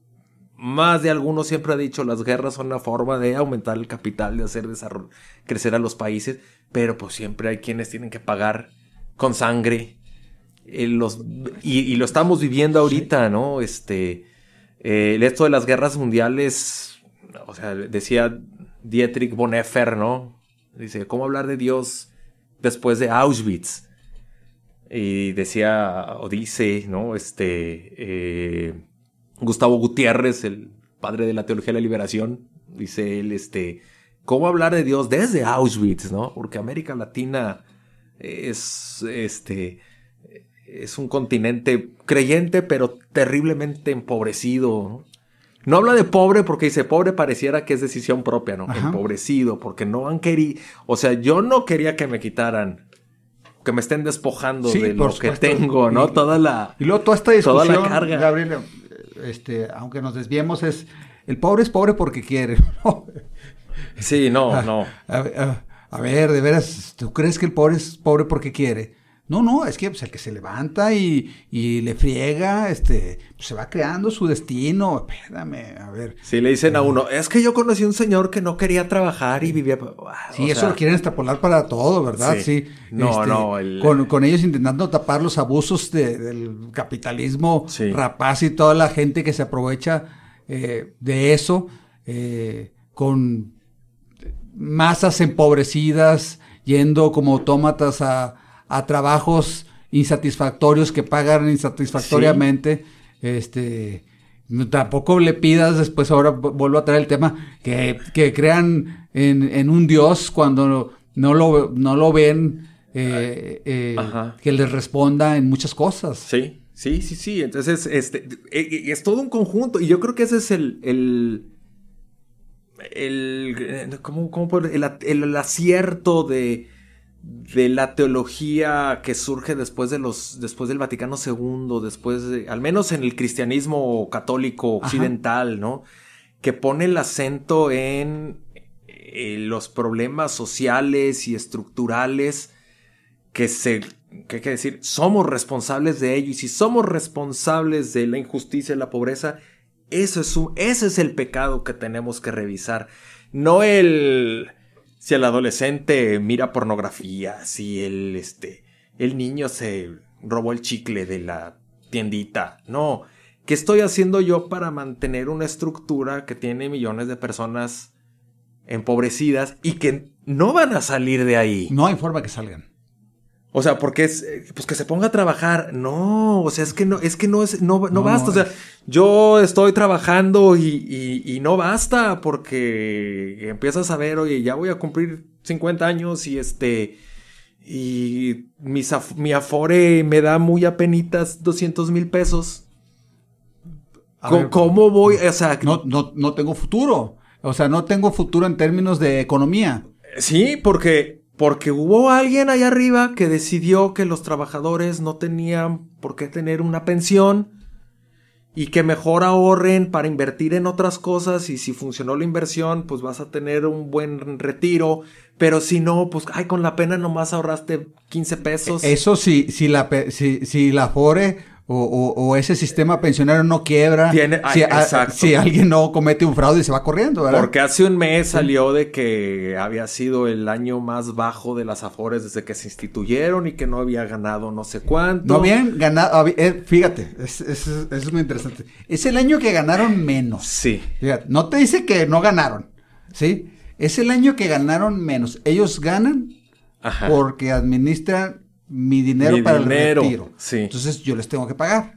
más de algunos siempre ha dicho, las guerras son una forma de aumentar el capital, de hacer crecer a los países. Pero pues siempre hay quienes tienen que pagar con sangre. Y lo estamos viviendo ahorita, sí. ¿No? Esto de las guerras mundiales, o sea, decía Dietrich Bonhoeffer, ¿no? Dice, ¿cómo hablar de Dios después de Auschwitz? Y decía, o dice, ¿no? Gustavo Gutiérrez, el padre de la teología de la liberación, dice él, ¿cómo hablar de Dios desde Auschwitz, ¿no? Porque América Latina es un continente creyente, pero terriblemente empobrecido, ¿no? No habla de pobre porque dice, pobre pareciera que es decisión propia, ¿no? Ajá. Empobrecido, porque no han querido... O sea, yo no quería que me quitaran, que me estén despojando de lo que tengo, ¿no? Y luego toda esta discusión, toda la carga. Gabriel, aunque nos desviemos, el pobre es pobre porque quiere, ¿no? Sí, no. A ver, de veras, ¿tú crees que el pobre es pobre porque quiere? No, es que pues, el que se levanta y le friega, pues, se va creando su destino. Espérame, a ver. Sí, le dicen a uno, es que yo conocí a un señor que no quería trabajar y vivía... Sí, eso lo quieren extrapolar para todo, ¿verdad? Sí. Con ellos intentando tapar los abusos del capitalismo rapaz y toda la gente que se aprovecha de eso, con masas empobrecidas, yendo como autómatas a trabajos insatisfactorios que pagan insatisfactoriamente. Sí. Tampoco le pidas después, ahora vuelvo a traer el tema, que crean en un Dios cuando no lo ven, que les responda en muchas cosas. Sí. Entonces, es todo un conjunto, y yo creo que ese es el acierto de la teología que surge después del Vaticano II, al menos en el cristianismo católico occidental, ajá, ¿no? Que pone el acento en los problemas sociales y estructurales que hay que decir, somos responsables de ello, y si somos responsables de la injusticia y la pobreza, ese es el pecado que tenemos que revisar, no si el adolescente mira pornografía, si el niño se robó el chicle de la tiendita. No, ¿qué estoy haciendo yo para mantener una estructura que tiene millones de personas empobrecidas y que no van a salir de ahí. No hay forma que salgan. O sea, porque es, pues que se ponga a trabajar. No, o sea, no basta. O sea, yo estoy trabajando y no basta porque empiezas a ver, oye, ya voy a cumplir 50 años y mi Afore me da muy apenitas 200,000 pesos. ¿Cómo voy? O sea, no tengo futuro. O sea, no tengo futuro en términos de economía. Sí, porque hubo alguien allá arriba que decidió que los trabajadores no tenían por qué tener una pensión y que mejor ahorren para invertir en otras cosas, y si funcionó la inversión, pues vas a tener un buen retiro, pero si no, pues con la pena nomás ahorraste 15 pesos. Eso sí, si la Afore o ese sistema pensionario no quiebra, si alguien no comete un fraude y se va corriendo, ¿verdad? Porque hace un mes salió de que había sido el año más bajo de las Afores desde que se instituyeron y que no había ganado no sé cuánto. No habían ganado, fíjate, es muy interesante. Es el año que ganaron menos. Sí. Fíjate, no te dice que no ganaron, ¿sí? Es el año que ganaron menos. Ellos ganan porque administran mi dinero para el retiro. Sí. Entonces yo les tengo que pagar.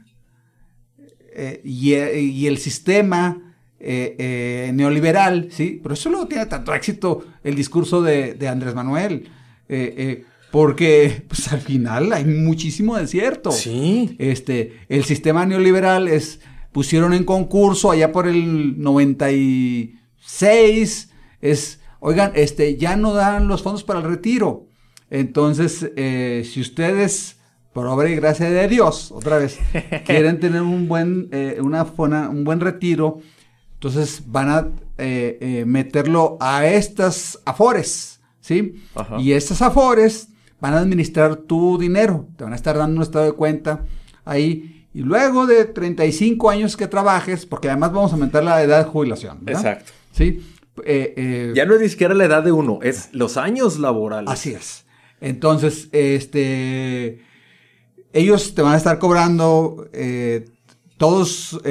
Y el sistema neoliberal, ¿sí? Por eso luego tiene tanto éxito el discurso de Andrés Manuel. Porque pues, al final hay muchísimo desierto. Sí. El sistema neoliberal pusieron en concurso allá por el 96. Oigan, ya no dan los fondos para el retiro. Entonces, si ustedes, por obra y gracia de Dios, otra vez, quieren tener un buen retiro, entonces van a meterlo a estas Afores, ¿sí? Ajá. Y estas Afores van a administrar tu dinero, te van a estar dando un estado de cuenta ahí, y luego de 35 años que trabajes, porque además vamos a aumentar la edad de jubilación, ¿verdad? Exacto. ¿Sí? Ya no es ni siquiera la edad de uno, es los años laborales. Así es. Entonces, ellos te van a estar cobrando todos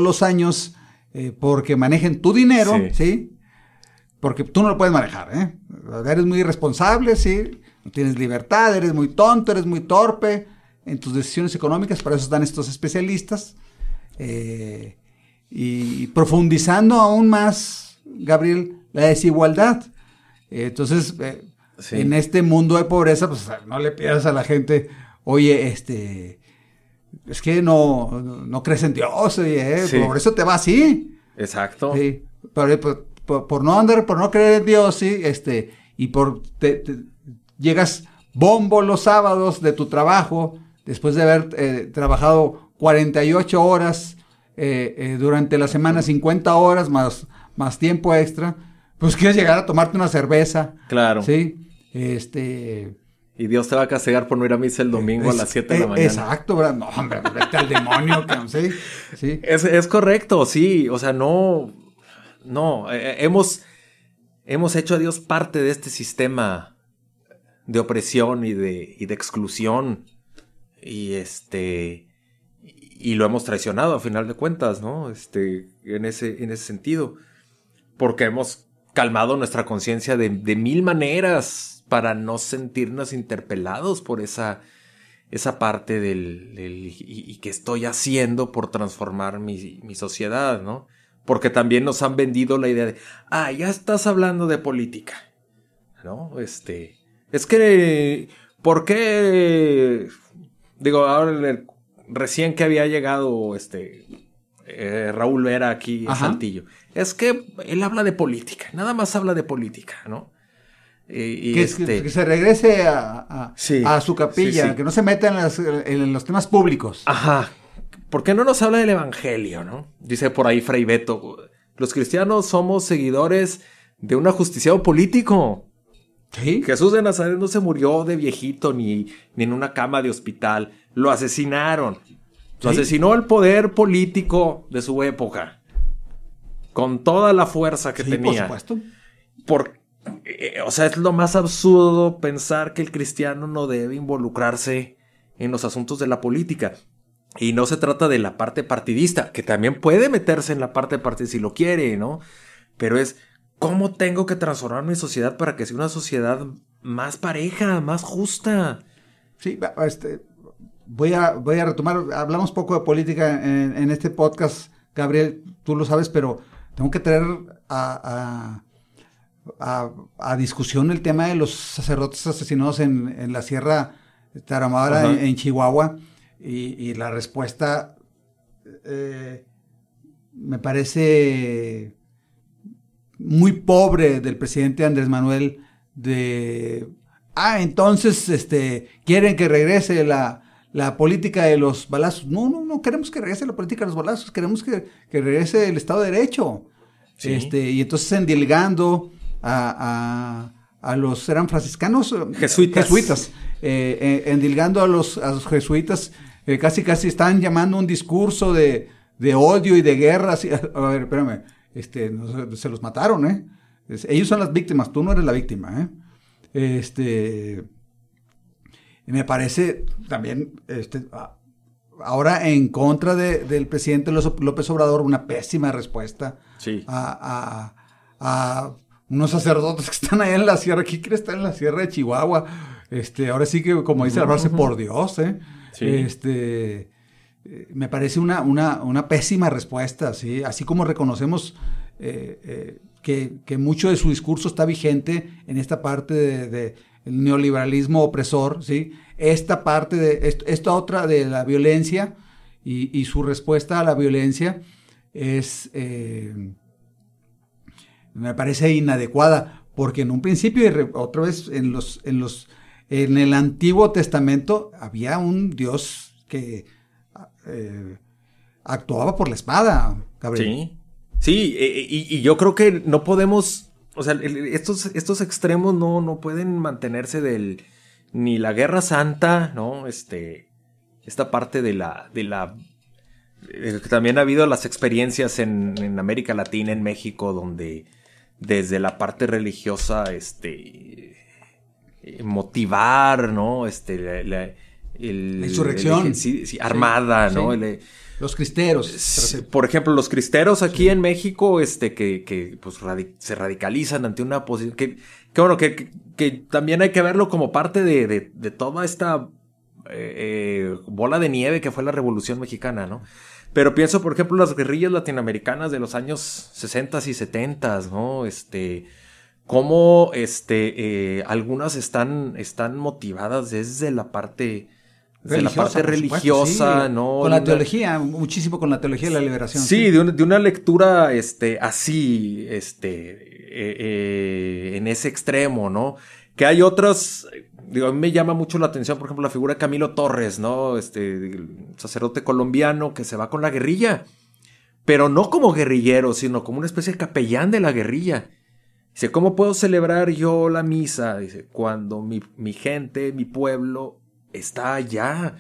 los años porque manejen tu dinero, ¿sí? Porque tú no lo puedes manejar, ¿eh? Eres muy irresponsable, ¿sí? No tienes libertad, eres muy tonto, eres muy torpe en tus decisiones económicas, para eso están estos especialistas. Y profundizando aún más, Gabriel, la desigualdad. Entonces... Sí. En este mundo de pobreza, pues no le pidas a la gente, oye, es que no crees en Dios, oye, sí. Por eso te va así. Exacto. Sí. Por no creer en Dios, sí, y llegas bombo los sábados de tu trabajo, después de haber trabajado 48 horas, durante la semana 50 horas, más tiempo extra, pues quieres llegar a tomarte una cerveza. Claro. Sí. Y Dios te va a castigar por no ir a misa el domingo a las 7 de la mañana. Exacto, ¿verdad? No, hombre, vete al demonio, ¿sí? Sí. Es correcto, sí. O sea, no. Hemos hecho a Dios parte de este sistema de opresión y de exclusión. Y lo hemos traicionado a final de cuentas, ¿no? En ese sentido. Porque hemos calmado nuestra conciencia de mil maneras para no sentirnos interpelados por esa parte y qué estoy haciendo por transformar mi sociedad, ¿no? Porque también nos han vendido la idea de, ya estás hablando de política, ¿no? Es que, ¿por qué? Digo, ahora recién que había llegado Raúl Vera aquí en Saltillo. Es que él habla de política, nada más habla de política, ¿no? Que se regrese a su capilla, que no se meta en los temas públicos. Ajá. ¿Por qué no nos habla del evangelio, no? Dice por ahí Fray Beto, los cristianos somos seguidores de un ajusticiado político. ¿Sí? Jesús de Nazaret no se murió de viejito ni en una cama de hospital, lo asesinaron. Lo asesinó el poder político de su época. Con toda la fuerza que tenía. Por supuesto. O sea, es lo más absurdo pensar que el cristiano no debe involucrarse en los asuntos de la política. Y no se trata de la parte partidista, que también puede meterse en la parte partidista si lo quiere, ¿no? Pero es ¿cómo tengo que transformar mi sociedad para que sea una sociedad más pareja, más justa? Sí, voy a retomar, hablamos poco de política en este podcast, Gabriel, tú lo sabes, pero tengo que traer a discusión el tema de los sacerdotes asesinados en la Sierra Tarahumara, en Chihuahua, y la respuesta me parece muy pobre del presidente Andrés Manuel entonces quieren que regrese la política de los balazos. No queremos que regrese la política de los balazos, queremos que regrese el Estado de Derecho. Sí. Y entonces endilgando a los, eran franciscanos, jesuitas, endilgando a los jesuitas, casi están llamando un discurso de odio y de guerra. Así, a ver, espérame, se los mataron, ellos son las víctimas, tú no eres la víctima, me parece también, ahora en contra del presidente López Obrador, una pésima respuesta a unos sacerdotes que están allá en la sierra. ¿Quién quiere estar en la sierra de Chihuahua? Ahora sí que, como dice la frase, por Dios, Sí. Me parece una pésima respuesta, ¿sí? Así como reconocemos que mucho de su discurso está vigente en esta parte de el neoliberalismo opresor, ¿sí? Esta parte esta otra de la violencia y su respuesta a la violencia es, me parece inadecuada, porque en un principio, y otra vez en el Antiguo Testamento había un Dios que actuaba por la espada, Gabriel. Sí, y yo creo que no podemos, o sea, estos extremos no pueden mantenerse ni la Guerra Santa, ¿no? Esta parte también ha habido las experiencias en América Latina, en México, donde desde la parte religiosa, motivar, ¿no? La insurrección. Armada, ¿no? Los cristeros. Por ejemplo, los cristeros aquí en México, que pues se radicalizan ante una posición que bueno, que también hay que verlo como parte de toda esta bola de nieve que fue la Revolución Mexicana, ¿no? Pero pienso, por ejemplo, las guerrillas latinoamericanas de los años 60 y 70, ¿no? Cómo algunas están motivadas desde la parte religiosa, sí. ¿no? Con la teología, muchísimo con la teología de la liberación. Sí, de una lectura así, en ese extremo, ¿no? Que hay otras, a mí me llama mucho la atención, por ejemplo, la figura de Camilo Torres, ¿no? El sacerdote colombiano que se va con la guerrilla, pero no como guerrillero, sino como una especie de capellán de la guerrilla. Dice, ¿cómo puedo celebrar yo la misa? Dice, cuando mi gente, mi pueblo está allá.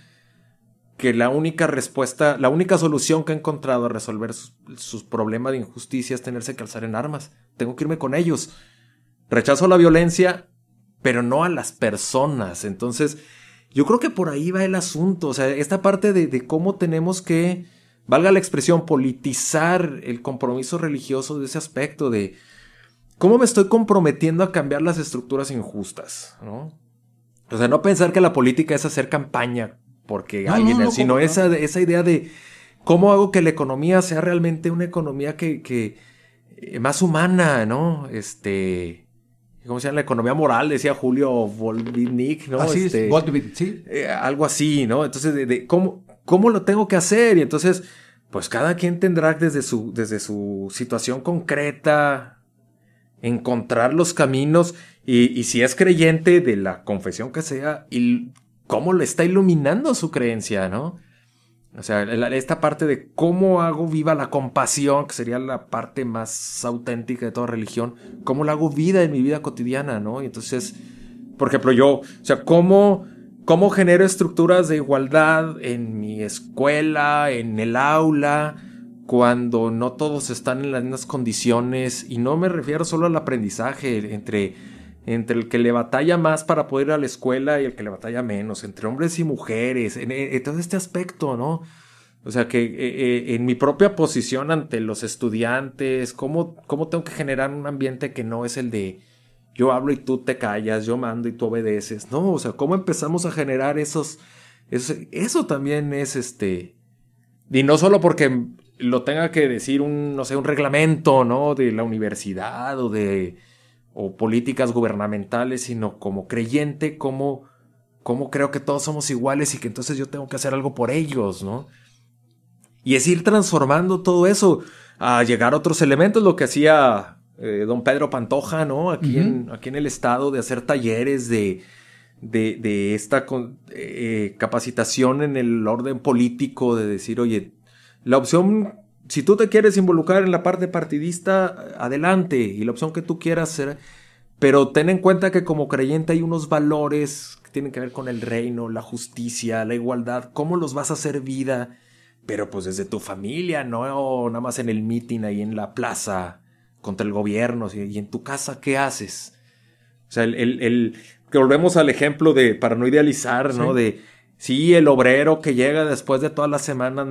Que la única respuesta, la única solución que he encontrado a resolver sus problemas de injusticia es tenerse que alzar en armas. Tengo que irme con ellos. Rechazo la violencia, pero no a las personas. Entonces, yo creo que por ahí va el asunto. O sea, esta parte de cómo tenemos que, valga la expresión, politizar el compromiso religioso de ese aspecto de cómo me estoy comprometiendo a cambiar las estructuras injustas, ¿no? O sea, no pensar que la política es hacer campaña porque sino esa idea de cómo hago que la economía sea realmente una economía que más humana, ¿no? ¿Cómo se llama? La economía moral, decía Julio Volvinic, ¿no? Así es, Volvinic, sí. Algo así, ¿no? Entonces, ¿cómo lo tengo que hacer? Y entonces, pues cada quien tendrá desde su situación concreta encontrar los caminos y si es creyente de la confesión que sea, y cómo le está iluminando su creencia, ¿no? O sea, esta parte de cómo hago viva la compasión, que sería la parte más auténtica de toda religión, cómo la hago vida en mi vida cotidiana, ¿no? Y entonces, por ejemplo, o sea, cómo genero estructuras de igualdad en mi escuela, en el aula, cuando no todos están en las mismas condiciones, y no me refiero solo al aprendizaje, entre el que le batalla más para poder ir a la escuela y el que le batalla menos, entre hombres y mujeres, en todo este aspecto, ¿no? O sea, que en mi propia posición ante los estudiantes, ¿cómo tengo que generar un ambiente que no es el de yo hablo y tú te callas, yo mando y tú obedeces? No, o sea, ¿cómo empezamos a generar eso también es y no solo porque lo tenga que decir un reglamento, ¿no? De la universidad o políticas gubernamentales, sino como creyente, cómo creo que todos somos iguales y que entonces yo tengo que hacer algo por ellos, ¿no? Y es ir transformando todo eso a llegar a otros elementos, lo que hacía don Pedro Pantoja, ¿no? Aquí en el estado, de hacer talleres de esta capacitación en el orden político, de decir, oye, la opción, si tú te quieres involucrar en la parte partidista, adelante, y la opción que tú quieras hacer, pero ten en cuenta que como creyente hay unos valores que tienen que ver con el reino, la justicia, la igualdad, cómo los vas a hacer vida, pero pues desde tu familia, no nada más en el meeting ahí en la plaza contra el gobierno, y en tu casa, ¿qué haces? O sea, que volvemos al ejemplo para no idealizar, ¿no? Sí, el obrero que llega después de toda la semana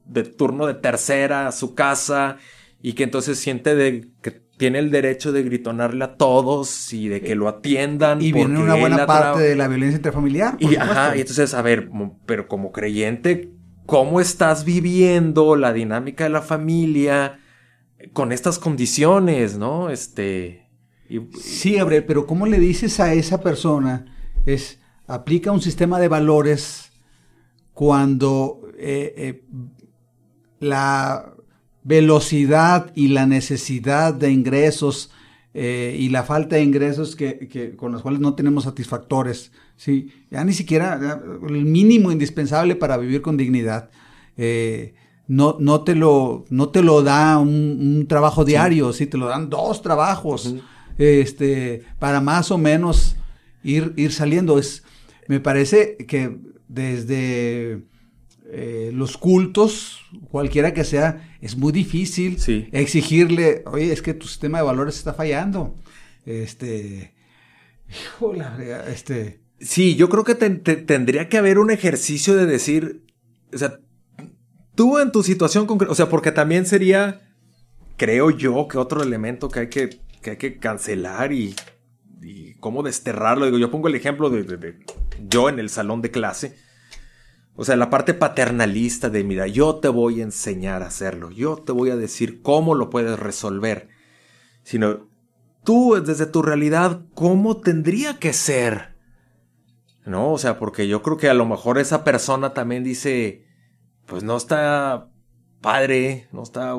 de turno de tercera a su casa y que entonces siente que tiene el derecho de gritonarle a todos y de que lo atiendan. Y viene una buena parte de la violencia intrafamiliar. Y entonces, a ver, pero como creyente, ¿cómo estás viviendo la dinámica de la familia con estas condiciones, no? Sí, Gabriel, pero ¿cómo le dices a esa persona? Aplica un sistema de valores cuando la velocidad y la necesidad de ingresos y la falta de ingresos con los cuales no tenemos satisfactores, ¿sí? Ya ni siquiera el mínimo indispensable para vivir con dignidad. No te lo da un trabajo diario, sí, te lo dan 2 trabajos, para más o menos ir saliendo. Me parece que desde los cultos, cualquiera que sea, es muy difícil exigirle, oye, es que tu sistema de valores está fallando. Sí, yo creo que tendría que haber un ejercicio de decir, o sea, tú en tu situación concreta, o sea, porque también sería, creo yo, que otro elemento que hay que cancelar y cómo desterrarlo. Digo, yo pongo el ejemplo de yo en el salón de clase. O sea, la parte paternalista de, mira, yo te voy a enseñar a hacerlo, yo te voy a decir cómo lo puedes resolver. Sino, tú, desde tu realidad, ¿cómo tendría que ser? ¿No? O sea, porque yo creo que a lo mejor esa persona también dice, pues no está padre, no está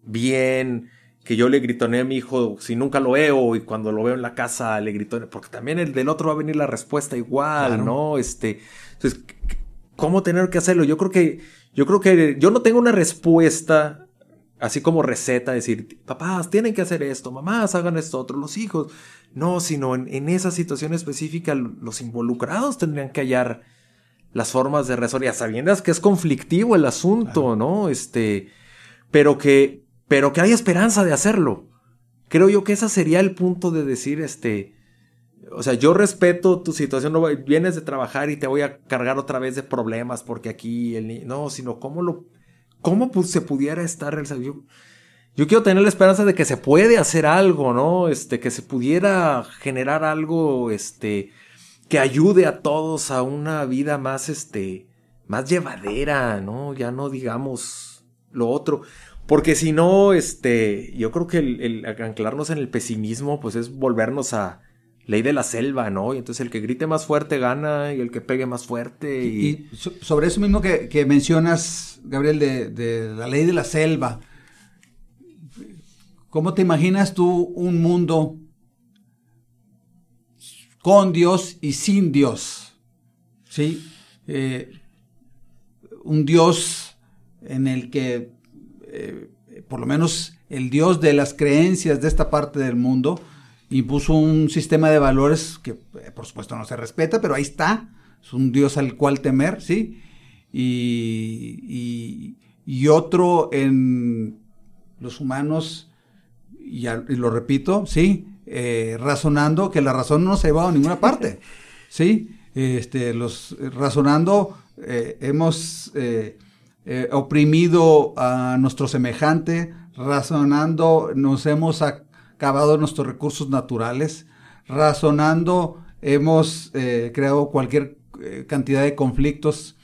bien que yo le gritoné a mi hijo si nunca lo veo, y cuando lo veo en la casa le gritoné, porque también el del otro va a venir la respuesta igual, claro. ¿No? Entonces, ¿cómo tener que hacerlo? Yo creo que yo no tengo una respuesta así como receta, decir, papás tienen que hacer esto, mamás hagan esto otro, los hijos. No, sino en esa situación específica los involucrados tendrían que hallar las formas de resolver, ya sabiendas que es conflictivo el asunto, claro. ¿No? Pero que hay esperanza de hacerlo. Creo yo que ese sería el punto de decir, o sea, yo respeto tu situación, no vienes de trabajar y te voy a cargar otra vez de problemas porque aquí no, sino cómo se pudiera estar realizando. Yo quiero tener la esperanza de que se puede hacer algo, ¿no? Que se pudiera generar algo, que ayude a todos a una vida más, más llevadera, ¿no? Ya no digamos lo otro. Porque si no, yo creo que el anclarnos en el pesimismo, pues es volvernos a ley de la selva, ¿no? Y entonces el que grite más fuerte gana y el que pegue más fuerte. Y sobre eso mismo que mencionas, Gabriel, de la ley de la selva, ¿cómo te imaginas tú un mundo con Dios y sin Dios? ¿Sí? Un Dios en el que, por lo menos el Dios de las creencias de esta parte del mundo, impuso un sistema de valores que, por supuesto, no se respeta, pero ahí está. Es un Dios al cual temer, ¿sí? Y otro en los humanos, y lo repito, ¿sí? Razonando, que la razón no se ha llevado a ninguna parte, ¿sí? Razonando, hemos oprimido a nuestro semejante, razonando nos hemos acabado nuestros recursos naturales, razonando hemos creado cualquier cantidad de conflictos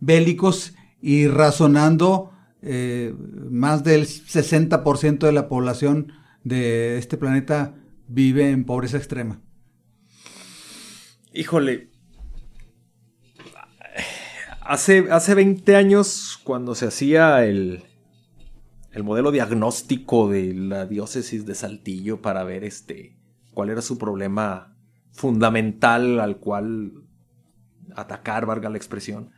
bélicos, y razonando más del 60% de la población de este planeta vive en pobreza extrema. Híjole, hace 20 años, cuando se hacía el modelo diagnóstico de la diócesis de Saltillo para ver cuál era su problema fundamental al cual atacar, valga la expresión,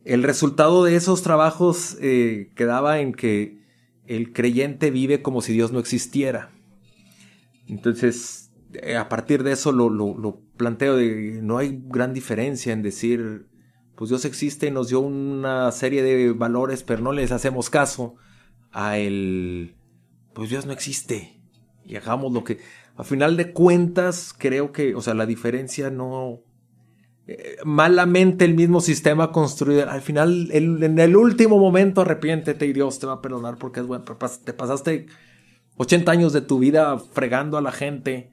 el resultado de esos trabajos quedaba en que el creyente vive como si Dios no existiera. Entonces, a partir de eso lo planteo, no hay gran diferencia en decir, pues Dios existe y nos dio una serie de valores, pero no les hacemos caso a pues Dios no existe y hagamos lo que... A final de cuentas, creo que, o sea, la diferencia no... malamente el mismo sistema construido. Al final, en el último momento, arrepiéntete y Dios te va a perdonar porque es bueno. Te pasaste 80 años de tu vida fregando a la gente.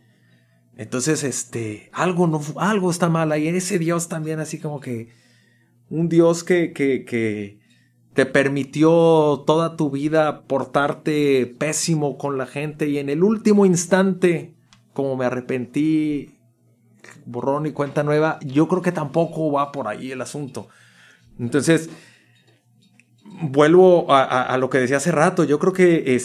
Entonces, algo está mal ahí. Ese Dios también, así como que un Dios que te permitió toda tu vida portarte pésimo con la gente, y en el último instante, como me arrepentí, borrón y cuenta nueva. Yo creo que tampoco va por ahí el asunto. Entonces, vuelvo a lo que decía hace rato. Yo creo que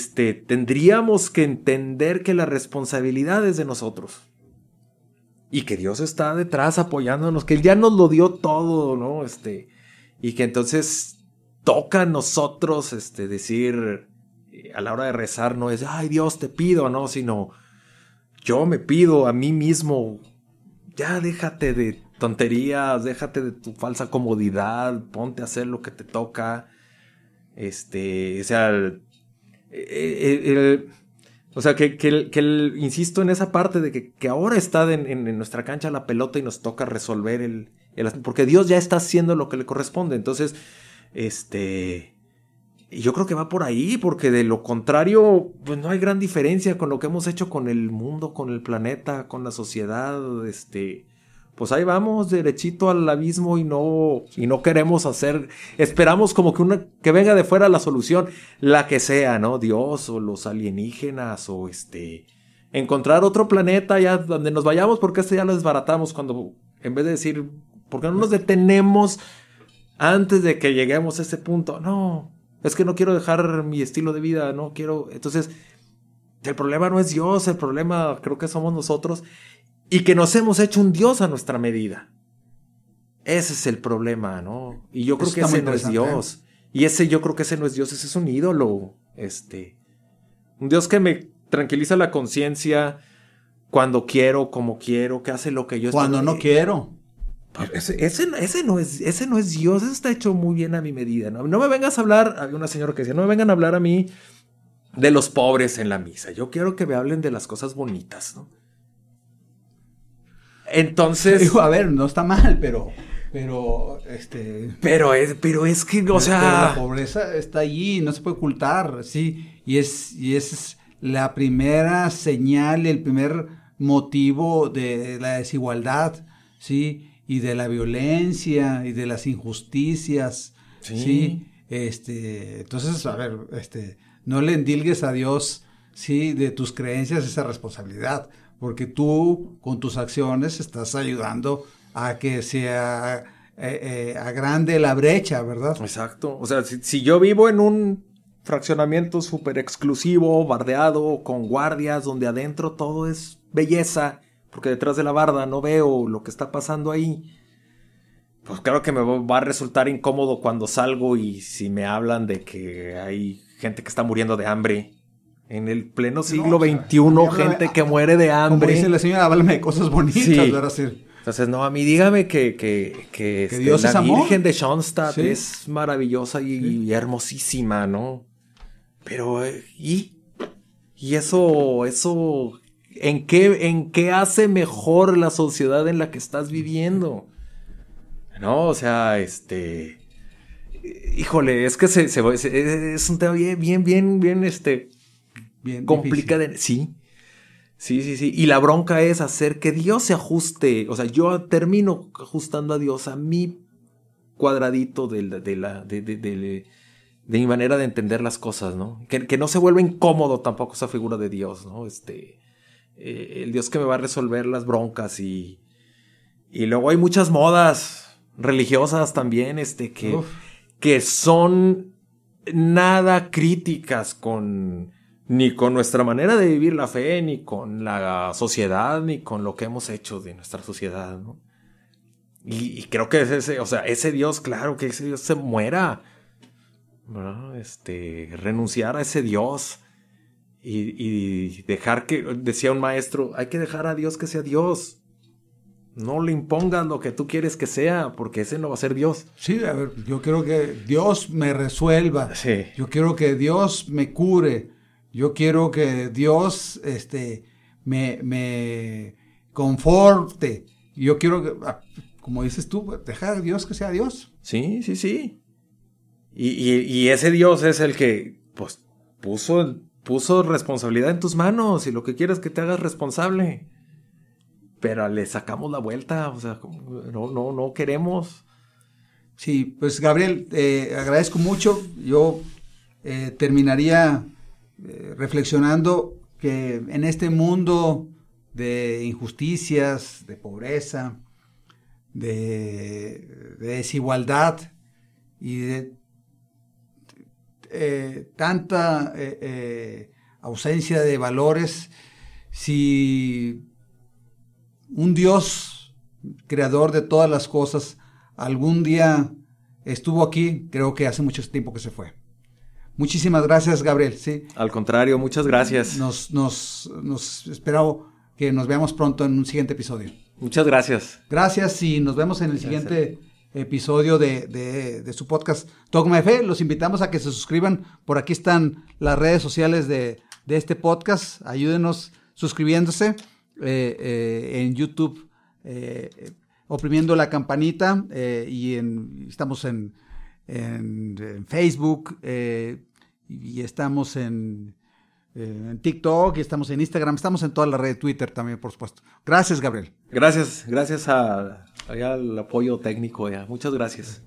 tendríamos que entender que la responsabilidad es de nosotros y que Dios está detrás apoyándonos, que Él ya nos lo dio todo, ¿no? Y que entonces toca a nosotros decir, a la hora de rezar, no es, ay Dios te pido, no, sino yo me pido a mí mismo, ya déjate de tonterías, déjate de tu falsa comodidad, ponte a hacer lo que te toca. O sea, insisto en esa parte de que ahora está en nuestra cancha la pelota y nos toca resolver porque Dios ya está haciendo lo que le corresponde. Entonces, y yo creo que va por ahí, porque de lo contrario, pues no hay gran diferencia con lo que hemos hecho con el mundo, con el planeta, con la sociedad. Pues ahí vamos derechito al abismo y no queremos esperamos como que venga de fuera la solución, la que sea, ¿no? Dios o los alienígenas o encontrar otro planeta ya donde nos vayamos, porque ya lo desbaratamos, cuando en vez de decir, ¿por qué no nos detenemos antes de que lleguemos a ese punto? No, es que no quiero dejar mi estilo de vida, no quiero. Entonces, el problema no es Dios, el problema creo que somos nosotros, y que nos hemos hecho un Dios a nuestra medida. Ese es el problema, ¿no? Y yo creo que ese no es Dios. Y yo creo que ese no es Dios, ese es un ídolo. Un Dios que me tranquiliza la conciencia cuando quiero, como quiero, que hace lo que yo cuando no quiero. Ese no es Dios, eso está hecho muy bien a mi medida, ¿no? No me vengas a hablar, había una señora que decía, no me vengan a hablar a mí de los pobres en la misa. Yo quiero que me hablen de las cosas bonitas, ¿no? Entonces... Digo, a ver, no está mal, pero es que, o sea... la pobreza está allí, no se puede ocultar, sí. Y es la primera señal, el primer motivo de la desigualdad, sí, y de la violencia y de las injusticias, sí. Entonces, a ver, no le endilgues a Dios, sí, de tus creencias esa responsabilidad, porque tú con tus acciones estás ayudando a que sea agrande la brecha, ¿verdad? Exacto. O sea, si yo vivo en un fraccionamiento súper exclusivo, bardeado, con guardias, donde adentro todo es belleza, porque detrás de la barda no veo lo que está pasando ahí, pues claro que me va a resultar incómodo cuando salgo y si me hablan de que hay gente que está muriendo de hambre. En el pleno siglo XXI, gente que muere de hambre. Como dice la señora, háblame de cosas bonitas, sí. ¿verdad? Sí. Entonces, no, a mí dígame que Dios la es amor. Virgen de Schoenstatt Sí. es maravillosa y hermosísima, ¿no? Pero, ¿y eso ¿en qué hace mejor la sociedad en la que estás viviendo? No, o sea, híjole, es que es un tema bien, Bien complicado. Sí. Y la bronca es hacer que Dios se ajuste. O sea, yo termino ajustando a Dios a mi cuadradito de mi manera de entender las cosas, ¿no? Que no se vuelva incómodo tampoco esa figura de Dios, ¿no? El Dios que me va a resolver las broncas y luego hay muchas modas religiosas también, que son nada críticas ni con nuestra manera de vivir la fe, ni con la sociedad, ni con lo que hemos hecho de nuestra sociedad, ¿no? Y creo que ese Dios, claro, que ese Dios se muera, ¿no? Renunciar a ese Dios y dejar que, decía un maestro, hay que dejar a Dios que sea Dios. No le impongas lo que tú quieres que sea, porque ese no va a ser Dios. Sí, a ver, yo quiero que Dios me resuelva. Sí. Yo quiero que Dios me cure. Yo quiero que Dios me conforte. Yo quiero que, como dices tú, dejar a Dios que sea Dios. Sí. Y ese Dios es el que pues puso responsabilidad en tus manos y lo que quieres es que te hagas responsable. Pero le sacamos la vuelta, o sea, no queremos. Sí, pues Gabriel, agradezco mucho. Yo terminaría reflexionando que en este mundo de injusticias, de pobreza, de desigualdad y de tanta ausencia de valores, si un Dios creador de todas las cosas algún día estuvo aquí, creo que hace mucho tiempo que se fue. Muchísimas gracias, Gabriel. Sí. Al contrario, muchas gracias. Nos espero que nos veamos pronto en un siguiente episodio. Muchas gracias. Gracias y nos vemos en el siguiente episodio de su podcast Dogma de Fe. Los invitamos a que se suscriban. Por aquí están las redes sociales de este podcast. Ayúdenos suscribiéndose en YouTube, oprimiendo la campanita y estamos en Facebook y estamos en TikTok y estamos en Instagram, estamos en toda la red de Twitter también, por supuesto. Gracias, Gabriel. Gracias al apoyo técnico. Muchas gracias.